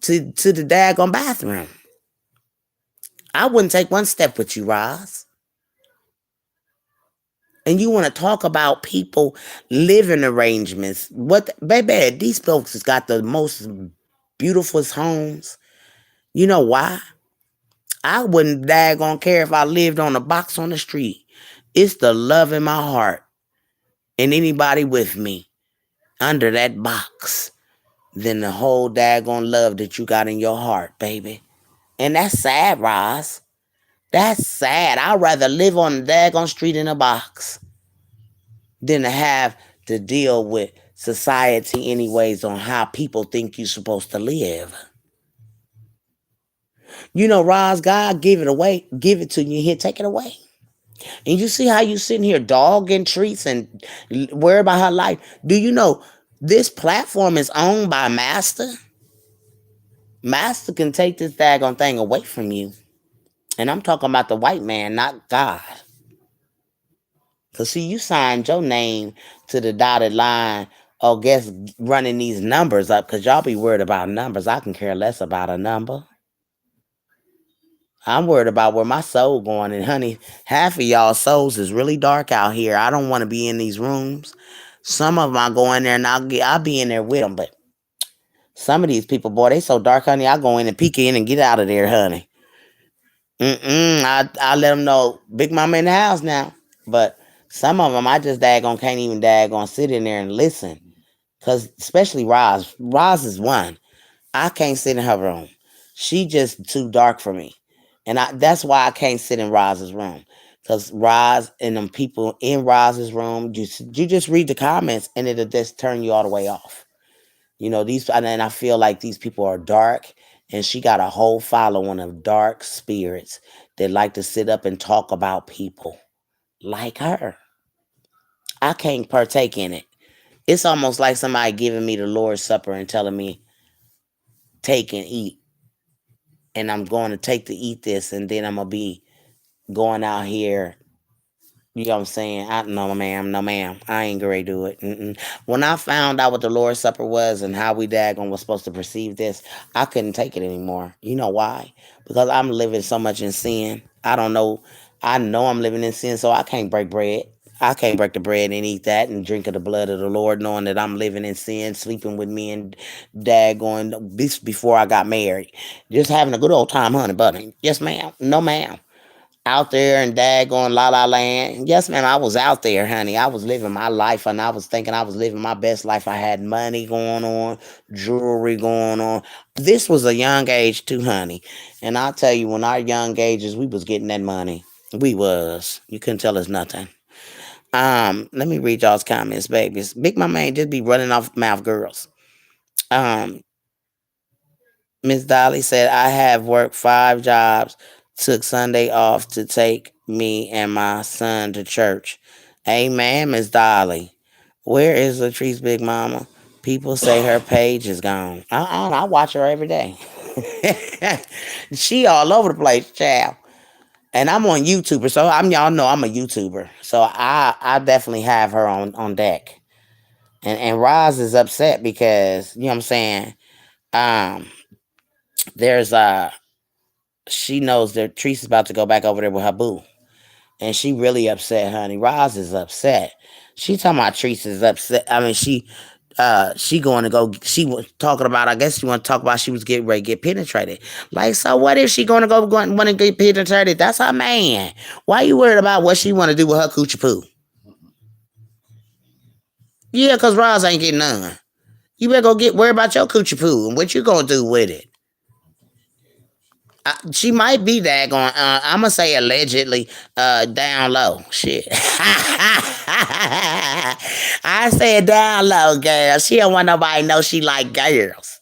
to the daggone bathroom. I wouldn't take one step with you, Roz. And you want to talk about people living arrangements. What, baby, these folks has got the most beautiful homes. You know why? I wouldn't daggone care if I lived on a box on the street. It's the love in my heart and anybody with me under that box than the whole daggone love that you got in your heart, baby. And that's sad, Roz. That's sad. I'd rather live on the daggone street in a box than to have to deal with society anyways on how people think you're supposed to live. You know, Roz, God give it away, give it to you, he'll take it away. And you see how you sitting here dogging treats and worry about her life. Do you know this platform is owned by Master? Master can take this daggone thing away from you. And I'm talking about the white man, not God. Because see, you signed your name to the dotted line or guess running these numbers up because y'all be worried about numbers. I can care less about a number. I'm worried about where my soul going. And honey, half of y'all souls is really dark out here. I don't want to be in these rooms. Some of them I go in there and I'll be in there with them. But some of these people, boy, they so dark, honey. I go in and peek in and get out of there, honey. I let them know Big Mama in the house now. But some of them I just daggone can't even daggone sit in there and listen. Cause especially Roz. Roz is one. I can't sit in her room. She just too dark for me. And that's why I can't sit in Roz's room. Cause Roz and them people in Roz's room, you just read the comments and it'll just turn you all the way off. You know, these and I feel like these people are dark and she got a whole following of dark spirits that like to sit up and talk about people like her. I can't partake in it. It's almost like somebody giving me the Lord's Supper and telling me, take and eat. And I'm going to take to eat this, and then I'm going to be going out here. You know what I'm saying? No, ma'am. No, ma'am. I ain't going to do it. Mm-mm. When I found out what the Lord's Supper was and how we daggone was supposed to perceive this, I couldn't take it anymore. You know why? Because I'm living so much in sin. I don't know. I know I'm living in sin, so I can't break bread. I can't break the bread and eat that and drink of the blood of the Lord, knowing that I'm living in sin, sleeping with me and daggone this before I got married. Just having a good old time, honey bunny. Yes, ma'am. No, ma'am. Out there and daggone la la land. Yes, ma'am. I was out there, honey. I was living my life and I was thinking I was living my best life. I had money going on, jewelry going on. This was a young age too, honey. And I'll tell you, when our young ages, we was getting that money. We was. You couldn't tell us nothing. Let me read y'all's comments, babies. Big Mama ain't just be running off mouth girls. Um, Miss Dolly said, I have worked 5 jobs, took Sunday off to take me and my son to church. Amen, Miss Dolly. Where is Latrice Big Mama? People say her page is gone. I watch her every day. She all over the place, child. And I'm on YouTuber, so y'all know I'm a YouTuber. So I definitely have her on deck. And Roz is upset because, you know what I'm saying? Um There's she knows that Teresa's about to go back over there with her boo. And she really upset, honey. Roz is upset. She talking about Teresa's upset. I mean, she going to go. She was talking about. I guess she want to talk about. She was getting ready to get penetrated. Like, so what if she going to go want to get penetrated? That's her man. Why you worried about what she want to do with her coochie poo? Yeah, cause Roz ain't getting none. You better go get worry about your coochie poo and what you gonna do with it. She might be daggone. I'm gonna say allegedly down low. Shit. I said down low, girl. She don't want nobody to know she like girls.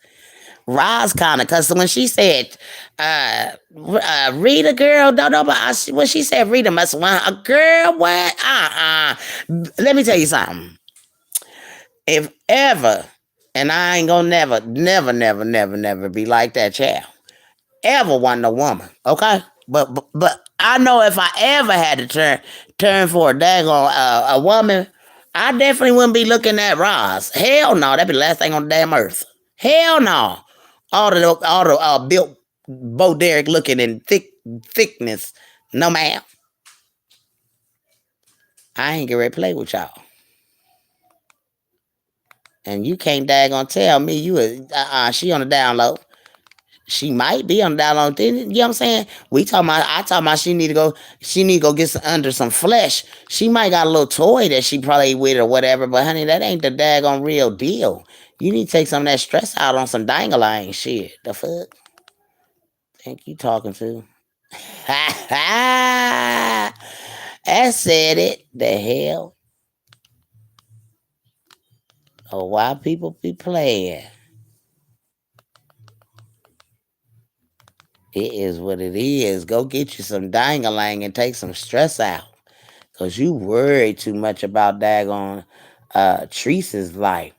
Roz kind of, cause when she said, Rita, girl, don't know about when she said Rita must want a girl. What? Let me tell you something. If ever, and I ain't gonna never be like that child. Ever want a woman, okay? But I know if I ever had to turn for a daggone a woman, I definitely wouldn't be looking at Roz. Hell no, that'd be the last thing on the damn earth. Hell no. All the built Bo Derek looking and thickness. No ma'am. I ain't get ready to play with y'all. And you can't daggone tell me she on the down low. She might be on the down low. You know what I'm saying? I talking about she need to go get under some flesh. She might got a little toy that she probably with or whatever, but honey, that ain't the daggone real deal. You need to take some of that stress out on some dangalang shit. The fuck? Think you talking to? I said it. The hell? Oh, why people be playing? It is what it is. Go get you some dangalang and take some stress out. Cause you worry too much about daggone Teresa's life.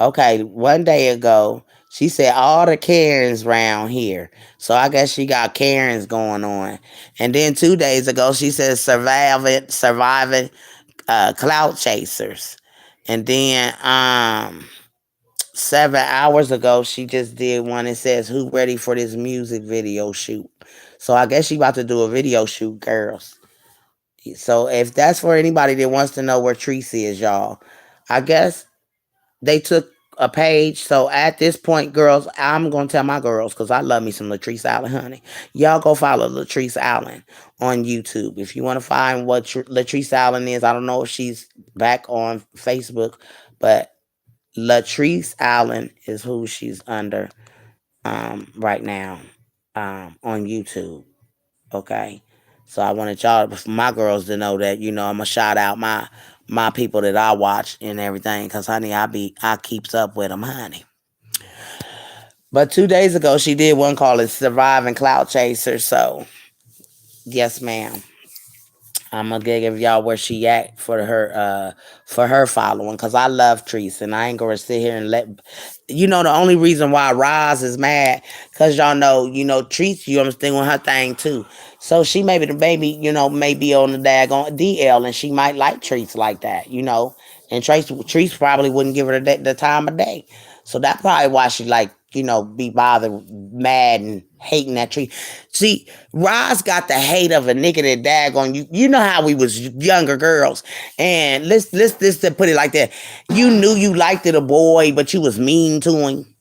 Okay, one day ago, she said all the Karens round here. So I guess she got Karens going on. And then 2 days ago, she said surviving clout chasers. And then 7 hours ago, she just did one that says, "Who ready for this music video shoot?" So I guess she about to do a video shoot, girls. So if that's for anybody that wants to know where Teresa is, y'all, I guess they took a page. So at this point, girls, I'm gonna tell my girls because I love me some Latrice Allen, honey. Y'all go follow Latrice Allen on YouTube if you want to find what Latrice Allen is. I don't know if she's back on Facebook, but Latrice Allen is who she's under right now on YouTube. Okay. So I wanted y'all, my girls, to know that I'm gonna shout out my people that I watch and everything, cause honey, I keeps up with them, honey. But 2 days ago, she did one called it "Surviving Cloud Chaser." So yes, ma'am. I'm gonna give y'all where she at for her following, cause I love Treese and I ain't gonna sit here and let the only reason why Roz is mad, cause y'all know Treese, you understand with her thing too. So she maybe the baby may be on the daggone DL and she might like Treese like that. And Treese probably wouldn't give her the time of day. So that's probably why she be bothered, mad, and hating that tree. See, Roz got the hate of a nigga that dag on you. You know how we was younger girls, and let's to put it like that. You knew you liked it a boy, but you was mean to him.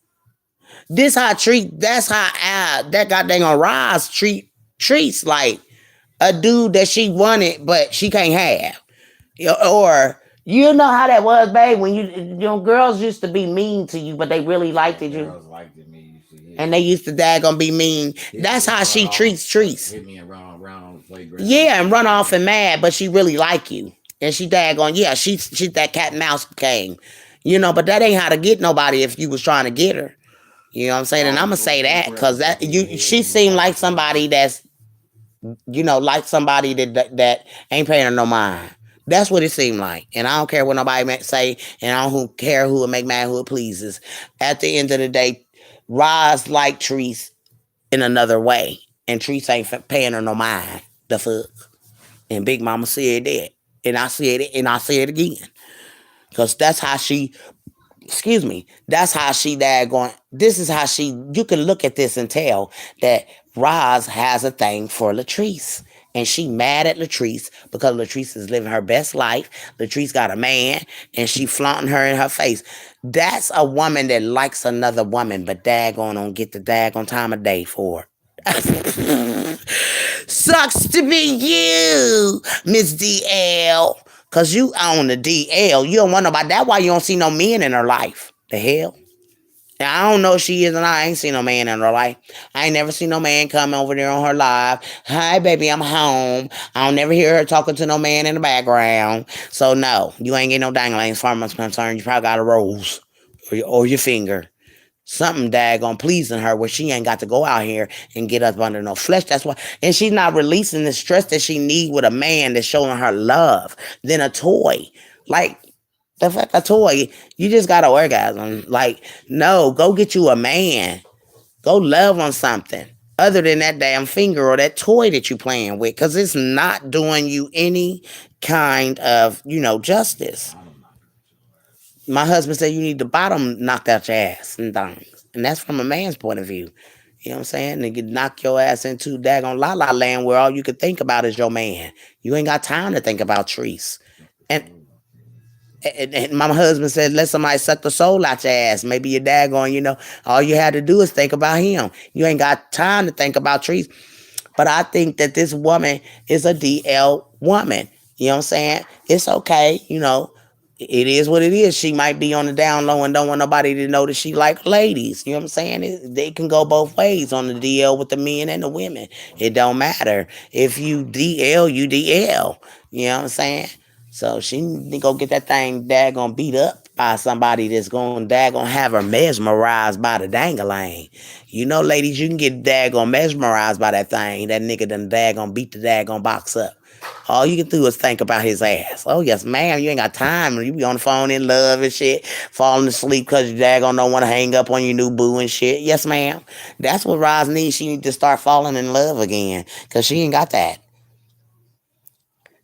That's how that goddamn on Roz treats like a dude that she wanted, but she can't have. Or you know how that was, babe, when girls used to be mean to you, but they really liked it. Girls liked it, me. And they used to daggone be mean. That's how she treats. Hit me around, play great. Yeah, and run off and mad, but she really like you. And she daggone, yeah, she's that cat and mouse game. But that ain't how to get nobody if you was trying to get her. You know what I'm saying? And I'm gonna say that because she seemed like somebody that's like somebody that ain't paying her no mind. That's what it seemed like. And I don't care what nobody might say, and I don't care who it make mad, who it pleases. At the end of the day, Roz like Treese in another way. And Treese ain't paying her no mind. The fuck. And Big Mama said that. And I said it and I say it again. Because that's how she excuse me, that's how she daggone, this is how she, you can look at this and tell that Roz has a thing for Latrice. And she mad at Latrice because Latrice is living her best life. Latrice got a man and she flaunting her in her face. That's a woman that likes another woman, but daggone don't get the daggone time of day for it. Sucks to be you, Miss DL. Cause you own the DL. You don't want nobody. That's why you don't see no men in her life. The hell? Now, I don't know if she is or not. I ain't seen no man in her life. I ain't never seen no man come over there on her live. Hi, baby, I'm home. I don't never hear her talking to no man in the background. So no, you ain't getting no dangling as far as I'm concerned. You probably got a rose or your finger. Something daggone pleasing her where she ain't got to go out here and get up under no flesh. That's why, and she's not releasing the stress that she need with a man that's showing her love than a toy. Like the fuck a toy, you just got to orgasm. Like no, go get you a man. Go love on something other than that damn finger or that toy that you playing with, because it's not doing you any kind of justice. Bottom knocker. My husband said you need the bottom knocked out your ass and things. And that's from a man's point of view. You know what I'm saying? They could knock your ass into daggone la la land where all you could think about is your man. You ain't got time to think about trees. And, and my husband said, let somebody suck the soul out your ass. Maybe your daggone, all you had to do is think about him. You ain't got time to think about trees. But I think that this woman is a DL woman. You know what I'm saying? It's okay, it is what it is. She might be on the down low and don't want nobody to know that she like ladies. You know what I'm saying? They can go both ways on the DL with the men and the women. It don't matter. If you DL, you DL. You know what I'm saying? So she need to go get that thing daggone beat up by somebody that's going daggone have her mesmerized by the dangling. Ladies, you can get daggone mesmerized by that thing. That nigga done daggone beat the daggone box up. All you can do is think about his ass. Oh, yes, ma'am. You ain't got time. You be on the phone in love and shit, falling asleep because your daggone don't want to hang up on your new boo and shit. Yes, ma'am. That's what Roz needs. She need to start falling in love again because she ain't got that.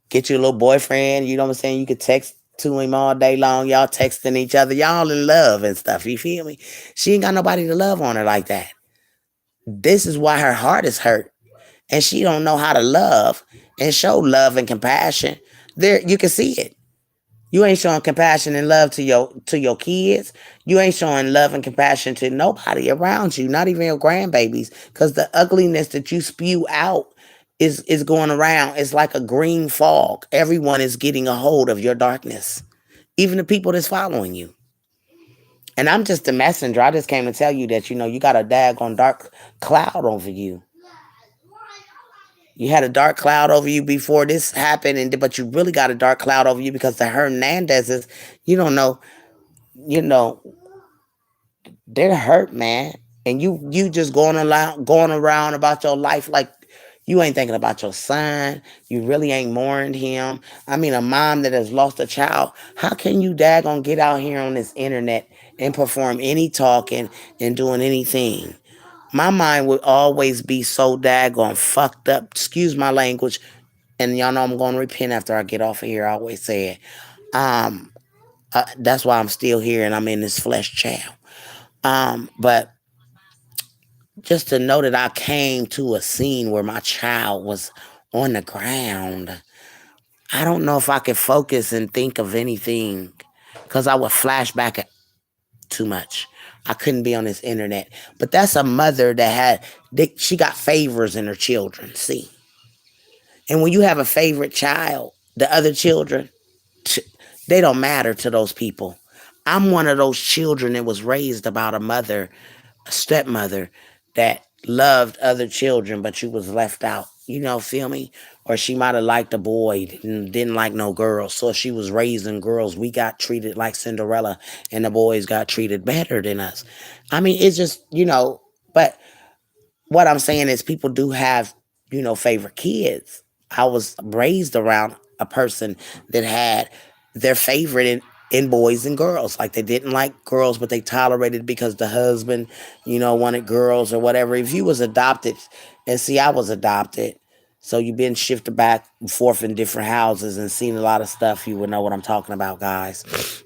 Get you a little boyfriend. You know what I'm saying? You could text to him all day long. Y'all texting each other. Y'all in love and stuff. You feel me? She ain't got nobody to love on her like that. This is why her heart is hurt. And she don't know how to love and show love and compassion. There, you can see it. You ain't showing compassion and love to your kids. You ain't showing love and compassion to nobody around you, not even your grandbabies, because the ugliness that you spew out is going around. It's like a green fog. Everyone is getting a hold of your darkness, even the people that's following you. And I'm just a messenger. I just came to tell you that you got a daggone dark cloud over you. You had a dark cloud over you before this happened, but you really got a dark cloud over you because the Hernandezes, you don't know, you know, they're hurt, man. And you just going around about your life like you ain't thinking about your son. You really ain't mourned him. I mean, a mom that has lost a child. How can you daggone get out here on this internet and perform any talking and doing anything? My mind would always be so daggone fucked up. Excuse my language. And y'all know I'm going to repent after I get off of here. I always say it. Um, that's why I'm still here and I'm in this flesh chow. But just to know that I came to a scene where my child was on the ground, I don't know if I could focus and think of anything because I would flash back too much. I couldn't be on this internet. But that's a mother that she got favors in her children. See, and when you have a favorite child, the other children, they don't matter to those people. I'm one of those children that was raised about a mother, a stepmother that loved other children, but you was left out. Feel me? Or she might have liked a boy, didn't like no girls. So if she was raising girls, we got treated like Cinderella, and the boys got treated better than us. I mean, it's just, but what I'm saying is people do have, favorite kids. I was raised around a person that had their favorite in boys and girls. Like they didn't like girls, but they tolerated because the husband, wanted girls or whatever. If you was adopted, and see, I was adopted. So you've been shifted back and forth in different houses and seen a lot of stuff. You would know what I'm talking about, guys.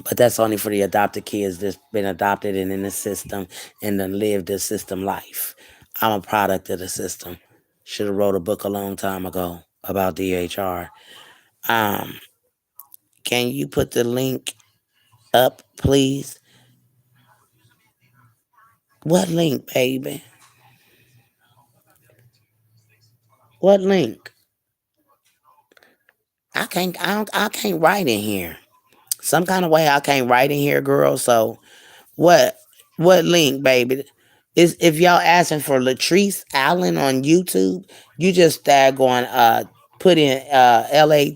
But that's only for the adopted kids that's been adopted and in the system and then lived the system life. I'm a product of the system. Should have wrote a book a long time ago about DHR. Um, can you put the link up, please? What link, baby? What link? I can't write in here. Some kind of way I can't write in here, girl. So what what link, baby? Is if y'all asking for Latrice Allen on YouTube, you just daggone put in Latrese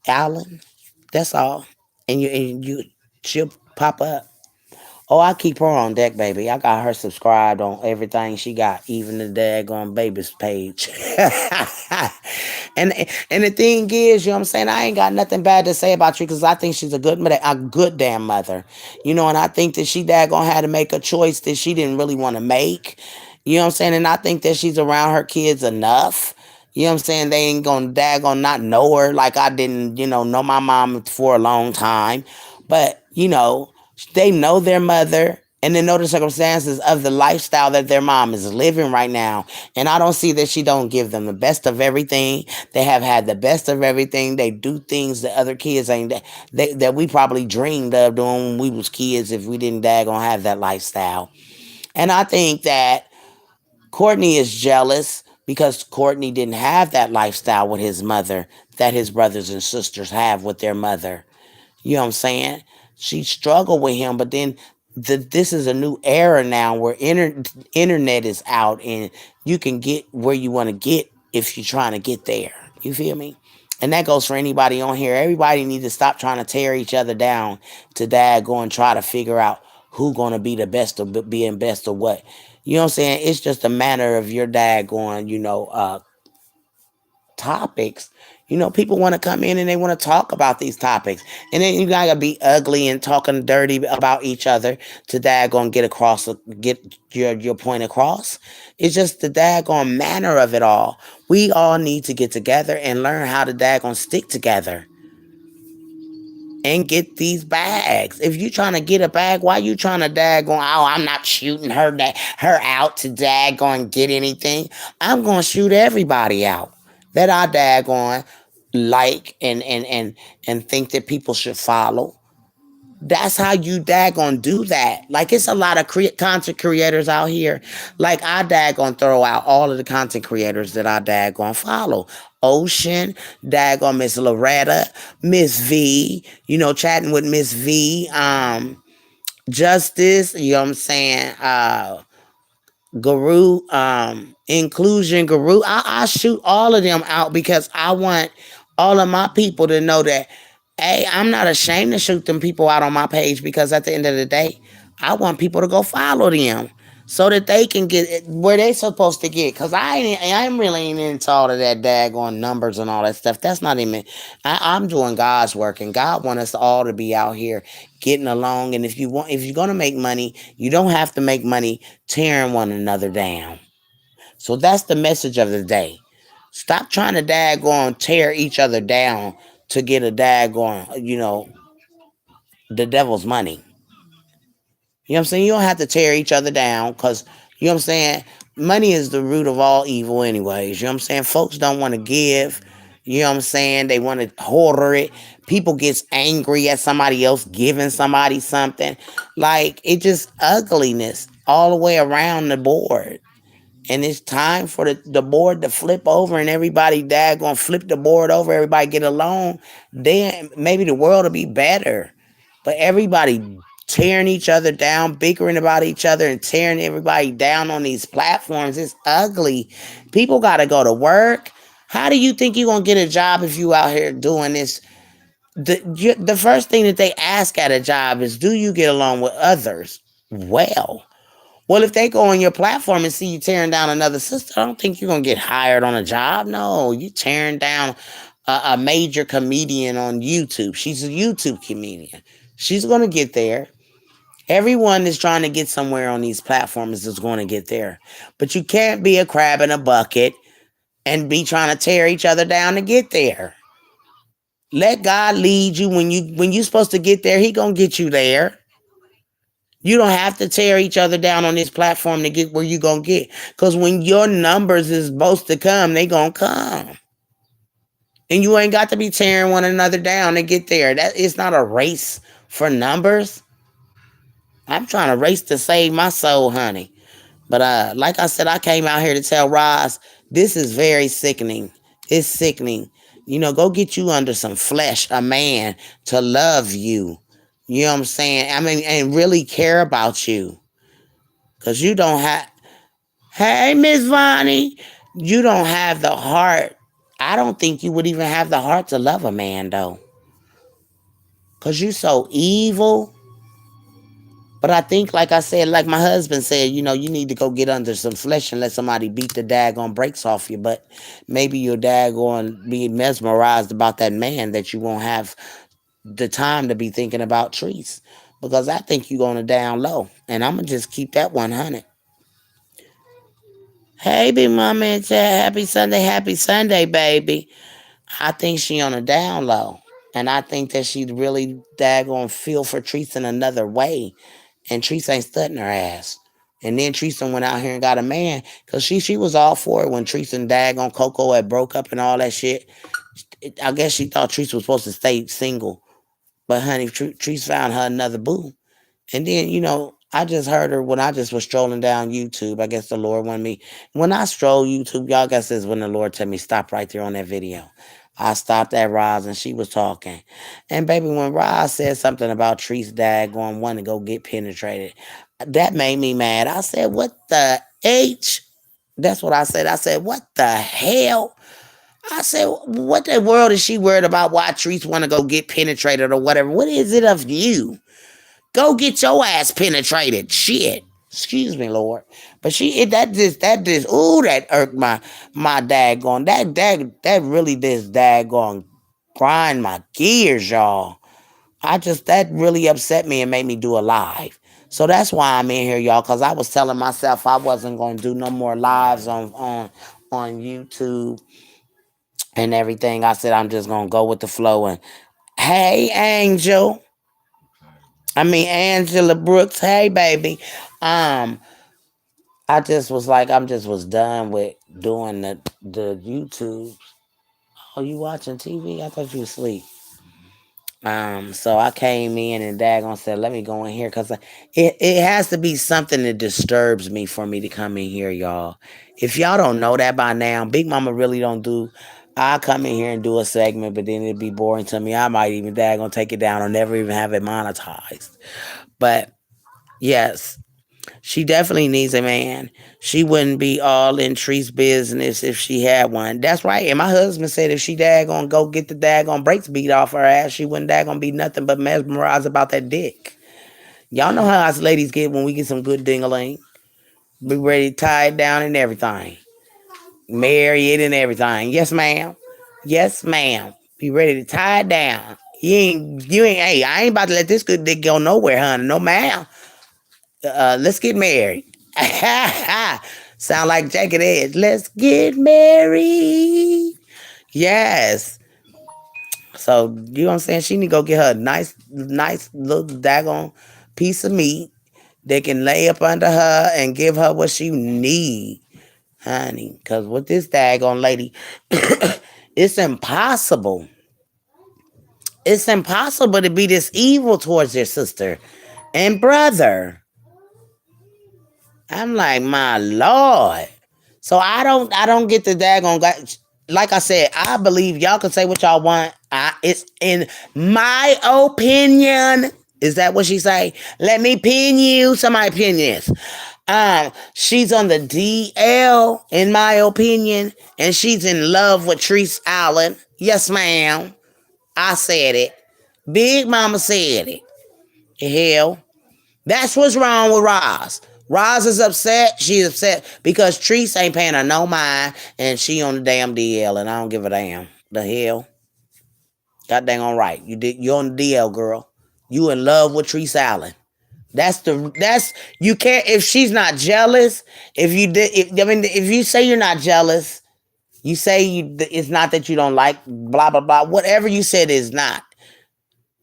Allen. That's all. And you she'll pop up. Oh, I keep her on deck, baby. I got her subscribed on everything she got, even the daggone baby's page. and and the thing is, you know what I'm saying? I ain't got nothing bad to say about you because I think she's a good mother, a good damn mother. You know, and I think that she daggone had to make a choice that she didn't really want to make. You know what I'm saying? And I think that she's around her kids enough. You know what I'm saying? They ain't gonna daggone not know her like I didn't, know my mom for a long time. But, they know their mother and they know the circumstances of the lifestyle that their mom is living right now. And I don't see that she don't give them the best of everything. They have had the best of everything. They do things that other kids ain't that we probably dreamed of doing when we was kids if we didn't daggone have that lifestyle. And I think that Courtney is jealous because Courtney didn't have that lifestyle with his mother that his brothers and sisters have with their mother. You know what I'm saying? She struggled with him, but then this is a new era now where internet is out and you can get where you want to get if you're trying to get there. You feel me? And that goes for anybody on here. Everybody needs to stop trying to tear each other down to go and try to figure out who gonna be the best of being best or what. You know what I'm saying? It's just a matter of your going, topics. People want to come in and they want to talk about these topics. And then you gotta be ugly and talking dirty about each other to daggone get your point across. It's just the daggone manner of it all. We all need to get together and learn how to daggone stick together and get these bags. If you trying to get a bag, why you trying to daggone, oh, I'm not shooting her out to daggone get anything. I'm gonna shoot everybody out that I daggone like and think that people should follow. That's how you daggone do that. Like it's a lot of content creators out here. Like I daggone throw out all of the content creators that I daggone follow. Ocean, daggone Miss Loretta, Miss V, chatting with Miss V, Justice, you know what I'm saying? Guru, Inclusion Guru. I shoot all of them out because I want all of my people to know that, hey, I'm not ashamed to shoot them people out on my page because at the end of the day, I want people to go follow them so that they can get where they supposed to get. Cause I'm really ain't into all of that daggone numbers and all that stuff. That's not even. I'm doing God's work, and God wants us all to be out here getting along. And if you're gonna make money, you don't have to make money tearing one another down. So that's the message of the day. Stop trying to daggone tear each other down to get a daggone, the devil's money. You know what I'm saying? You don't have to tear each other down because, you know what I'm saying? Money is the root of all evil, anyways. You know what I'm saying? Folks don't want to give. You know what I'm saying? They want to hoard it. People gets angry at somebody else giving somebody something. Like, it just ugliness all the way around the board. And it's time for the board to flip over and everybody gonna flip the board over, everybody get along, then maybe the world will be better. But everybody tearing each other down, bickering about each other and tearing everybody down on these platforms, it's ugly. People gotta go to work. How do you think you're gonna get a job if you out here doing this? The first thing that they ask at a job is, do you get along with others? Well, if they go on your platform and see you tearing down another sister, I don't think you're gonna get hired on a job. No, you tearing down a major comedian on YouTube. She's a YouTube comedian. She's gonna get there. Everyone is trying to get somewhere on these platforms is going to get there. But you can't be a crab in a bucket and be trying to tear each other down to get there. Let God lead you when you supposed to get there. He gonna get you there. You don't have to tear each other down on this platform to get where you gonna get. Cause when your numbers is supposed to come, they gonna come. And you ain't got to be tearing one another down to get there. That is not a race for numbers. I'm trying to race to save my soul, honey. But like I said, I came out here to tell Roz, this is very sickening. It's sickening. You know, go get you under some flesh, a man to love you. You know what I'm saying? I mean, and really care about you. Cause you don't have. Hey, Miss Vonnie, you don't have the heart. I don't think you would even have the heart to love a man though. Cause you so evil. But I think, like I said, like my husband said, you know, you need to go get under some flesh and let somebody beat the daggone brakes off you. But maybe your daggone be mesmerized about that man that you won't have the time to be thinking about trees. Because I think you're going to down low. And I'm going to just keep that 100. Hey, big mama and Chad, happy Sunday, baby. I think she on a down low. And I think that she really daggone feel for Trees in another way. And Treese ain't studying her ass. And then Treese went out here and got a man because she was all for it when Treese and daggone Coco had broke up and all that shit. I guess she thought Treese was supposed to stay single. But honey, Treese found her another boo. And then, you know, I just heard her when I just was strolling down YouTube. I guess the Lord wanted me. When I stroll YouTube, y'all guess this when the Lord told me stop right there on that video. I stopped at Roz and she was talking. And baby, when Roz said something about Treese dad going want to go get penetrated, that made me mad. I said, what the H? That's what I said. I said, what the hell? I said, what the world is she worried about why Treese want to go get penetrated or whatever? What is it of you? Go get your ass penetrated. Shit. Excuse me, Lord. But ooh, that irked my daggone. That really this daggone grind my gears, y'all. That really upset me and made me do a live. So that's why I'm in here, y'all, because I was telling myself I wasn't gonna do no more lives on YouTube and everything. I said I'm just gonna go with the flow and hey Angel. I mean Angela Brooks, hey baby. Um, I just was like, I'm just was done with doing the YouTube. Oh, you watching TV? I thought you was asleep. So I came in and daggone said, let me go in here because it has to be something that disturbs me for me to come in here, y'all. If y'all don't know that by now, Big Mama really don't do. I'll come in here and do a segment, but then it'd be boring to me. I might even daggone take it down or never even have it monetized. But yes, she definitely needs a man. She wouldn't be all in Tree's business if she had one. That's right. And my husband said if she daggone go get the daggone brakes beat off her ass, she wouldn't daggone be nothing but mesmerized about that dick. Y'all know how us ladies get when we get some good ding-a-ling. Be ready to tie it down and everything. Marry it and everything. Yes, ma'am. Yes, ma'am. Be ready to tie it down. Hey, I ain't about to let this good dick go nowhere, honey. No, ma'am. Let's get married. Sound like Jagged Edge. Let's get married. Yes. So you know what I'm saying? She need to go get her a nice little daggone piece of meat that can lay up under her and give her what she need, honey. Cause with this daggone lady, it's impossible. It's impossible to be this evil towards your sister and brother. I'm like, my Lord. So I don't get the daggone guy. Like I said, I believe y'all can say what y'all want. It's in my opinion. Is that what she say? Let me pin you. Somebody pin this. She's on the DL, in my opinion, and she's in love with Treese Allen. Yes, ma'am. I said it. Big Mama said it. Hell. That's what's wrong with Roz. Roz is upset. She's upset because Treese ain't paying her no mind and she on the damn DL and I don't give a damn. The hell? God dang on right. You're on the DL, girl. You in love with Treese Allen. That's you can't if she's not jealous, if you say you're not jealous, You say it's not that you don't like blah blah blah. Whatever you said is not,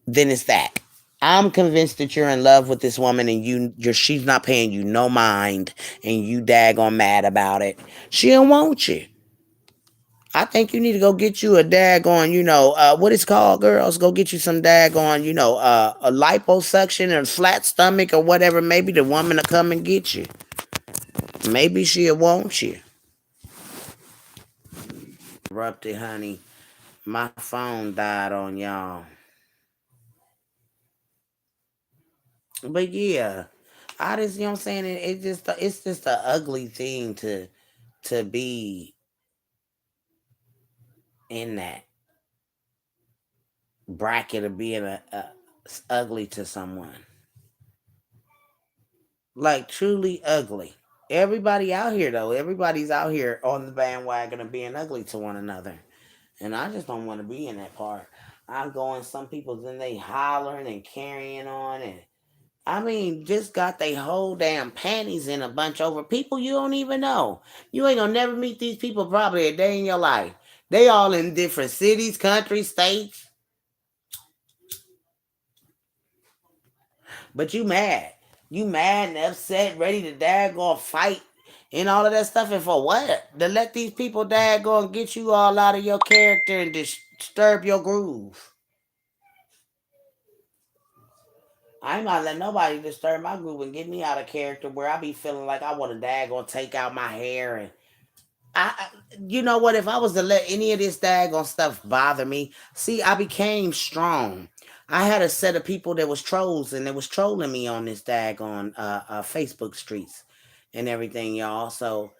then it's that. I'm convinced that you're in love with this woman and she's not paying you no mind and you daggone mad about it. She don't want you. I think you need to go get you a daggone, what it's called, girls. Go get you some daggone, a liposuction or flat stomach or whatever. Maybe the woman will come and get you. Maybe she'll want you. Interrupted, honey. My phone died on y'all. But yeah, I just, you know what I'm saying? It's just an ugly thing to be in that bracket of being ugly to someone. Like truly ugly. Everybody out here though, everybody's out here on the bandwagon of being ugly to one another. And I just don't want to be in that part. I'm going some people then they hollering and carrying on and I mean, just got they whole damn panties in a bunch over people you don't even know. You ain't gonna never meet these people probably a day in your life. They all in different cities, countries, states, but you mad. You mad and upset, ready to daggone fight and all of that stuff. And for what? To let these people daggone get you all out of your character and disturb your groove. I ain't gonna let nobody disturb my groove and get me out of character where I be feeling like I want to daggone take out my hair and you know what? If I was to let any of this daggone stuff bother me, see, I became strong. I had a set of people that was trolls and that was trolling me on this daggone Facebook streets and everything, y'all. So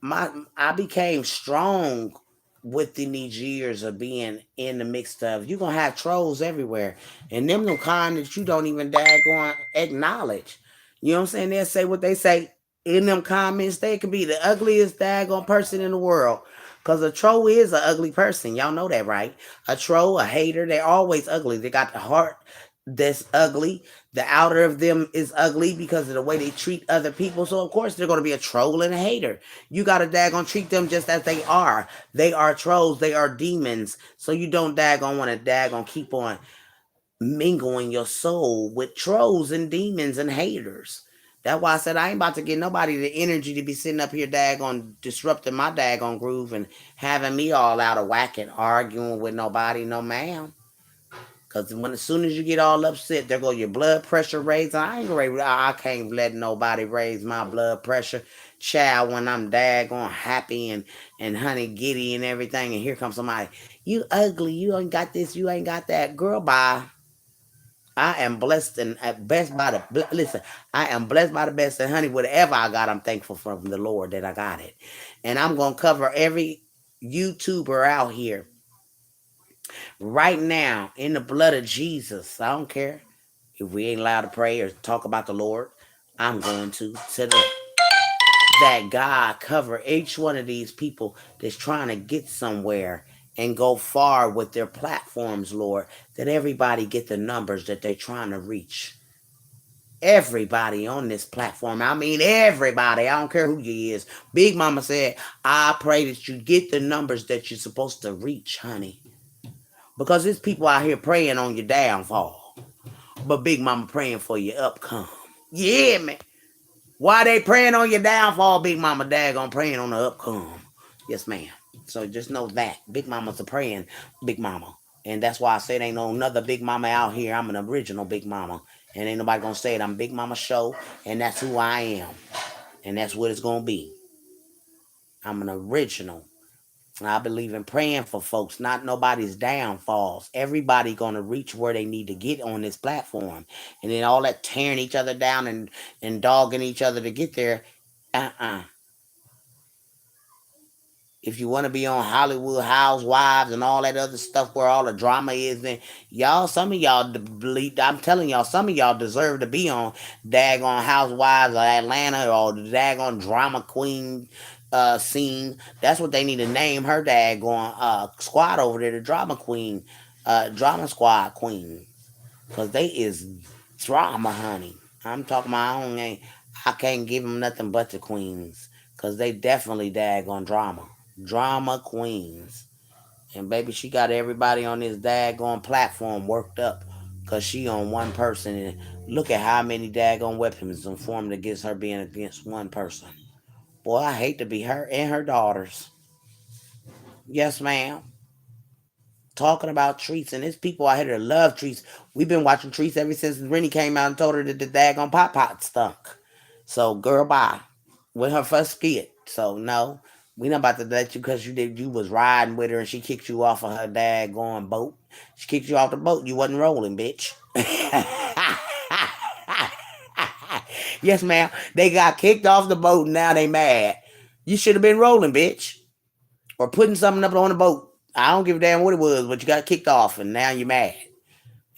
my I became strong within these years of being in the mix of you gonna have trolls everywhere. And them the kind that you don't even daggone acknowledge. You know what I'm saying? They'll say what they say in them comments. They could be the ugliest daggone person in the world. Cause a troll is an ugly person. Y'all know that, right? A troll, a hater, they're always ugly. They got the heart that's ugly. The outer of them is ugly because of the way they treat other people. So of course they're gonna be a troll and a hater. You gotta daggone treat them just as they are. They are trolls, they are demons. So you don't daggone wanna daggone keep on mingling your soul with trolls and demons and haters. That's why I said I ain't about to get nobody the energy to be sitting up here daggone disrupting my daggone groove and having me all out of whack and arguing with nobody, no ma'am. Cause when as soon as you get all upset, there go your blood pressure raise. I ain't ready. I can't let nobody raise my blood pressure, child. When I'm daggone happy and honey giddy and everything, and here comes somebody. You ugly. You ain't got this. You ain't got that. Girl, bye. I am blessed and at best by the listen. I am blessed by the best and honey. Whatever I got, I'm thankful from the Lord that I got it, and I'm gonna cover every YouTuber out here right now in the blood of Jesus. I don't care if we ain't allowed to pray or talk about the Lord. I'm going to that God cover each one of these people that's trying to get somewhere and go far with their platforms, Lord. That everybody get the numbers that they're trying to reach. Everybody on this platform. I mean, everybody. I don't care who you is. Big Mama said, I pray that you get the numbers that you're supposed to reach, honey. Because there's people out here praying on your downfall. But Big Mama praying for your upcome. Yeah, man. Why they praying on your downfall, Big Mama daggone praying on the upcome. Yes, ma'am. So just know that. Big Mama's a praying Big Mama. And that's why I said ain't no another Big Mama out here. I'm an original Big Mama. And ain't nobody gonna say it. I'm Big Mama Show. And that's who I am. And that's what it's gonna be. I'm an original. I believe in praying for folks, not nobody's downfalls. Everybody gonna reach where they need to get on this platform, and then all that tearing each other down and dogging each other to get there. Uh-uh. If you want to be on Hollywood Housewives and all that other stuff where all the drama is, then y'all, some of y'all believe. I'm telling y'all, some of y'all deserve to be on daggone Housewives of Atlanta or the daggone drama queen scene. That's what they need to name her daggone squad over there, the drama queen, drama squad queen, because they is drama, honey. I'm talking my own name. I can't give them nothing but the queens, because they definitely daggone drama. Drama queens. And baby, she got everybody on this daggone platform worked up because she on one person. And look at how many daggone weapons are formed against her being against one person. Boy, I hate to be her and her daughters. Yes, ma'am. Talking about treats, and there's people out here that love treats. We've been watching treats ever since Rennie came out and told her that the daggone pot stunk. So, girl, bye. With her first skit. So, no, we not about to let you because you was riding with her and she kicked you off of her daggone boat. She kicked you off the boat. You wasn't rolling, bitch. Yes, ma'am. They got kicked off the boat and now they mad. You should have been rolling, bitch. Or putting something up on the boat. I don't give a damn what it was, but you got kicked off and now you're mad.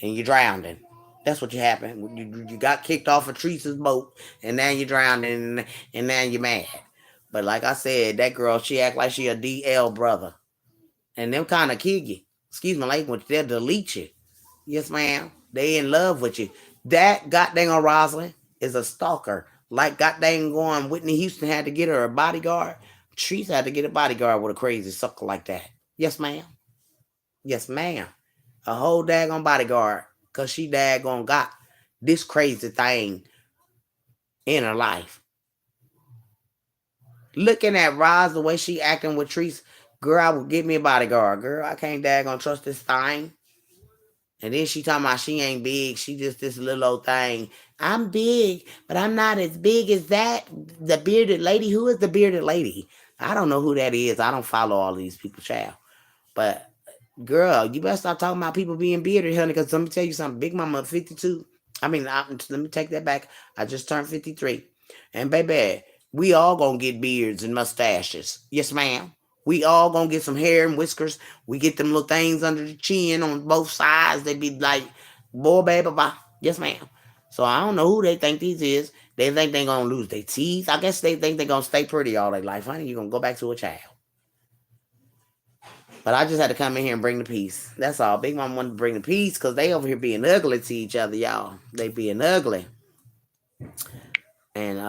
And you're drowning. That's what you happened. You got kicked off of Teresa's boat and now you're drowning and now you're mad. But like I said, that girl, she act like she a DL brother. And them kind of kid you. Excuse my language, they'll delete you. Yes, ma'am. They in love with you. That goddamn Rosalind is a stalker. Like goddamn going Whitney Houston had to get her a bodyguard. Teresa had to get a bodyguard with a crazy sucker like that. Yes, ma'am. Yes, ma'am. A whole daggone bodyguard. Cause she daggone got this crazy thing in her life. Looking at Roz, the way she acting with Teresa, girl, I would give me a bodyguard. Girl, I can't daggone trust this thing. And then she talking about she ain't big. She just this little old thing. I'm big, but I'm not as big as that. The bearded lady. Who is the bearded lady? I don't know who that is. I don't follow all these people, child. But girl, you better stop talking about people being bearded, honey. Because let me tell you something. Big Mama 52. Let me take that back. I just turned 53. And baby, we all gonna get beards and mustaches. Yes, ma'am. We all gonna get some hair and whiskers. We get them little things under the chin on both sides. They be like, boy, baby, bye. Yes, ma'am. So I don't know who they think these is. They think they gonna lose their teeth. I guess they think they gonna stay pretty all their life. Honey, you gonna go back to a child. But I just had to come in here and bring the peace. That's all. Big Mama wanted to bring the peace because they over here being ugly to each other, y'all. They being ugly. And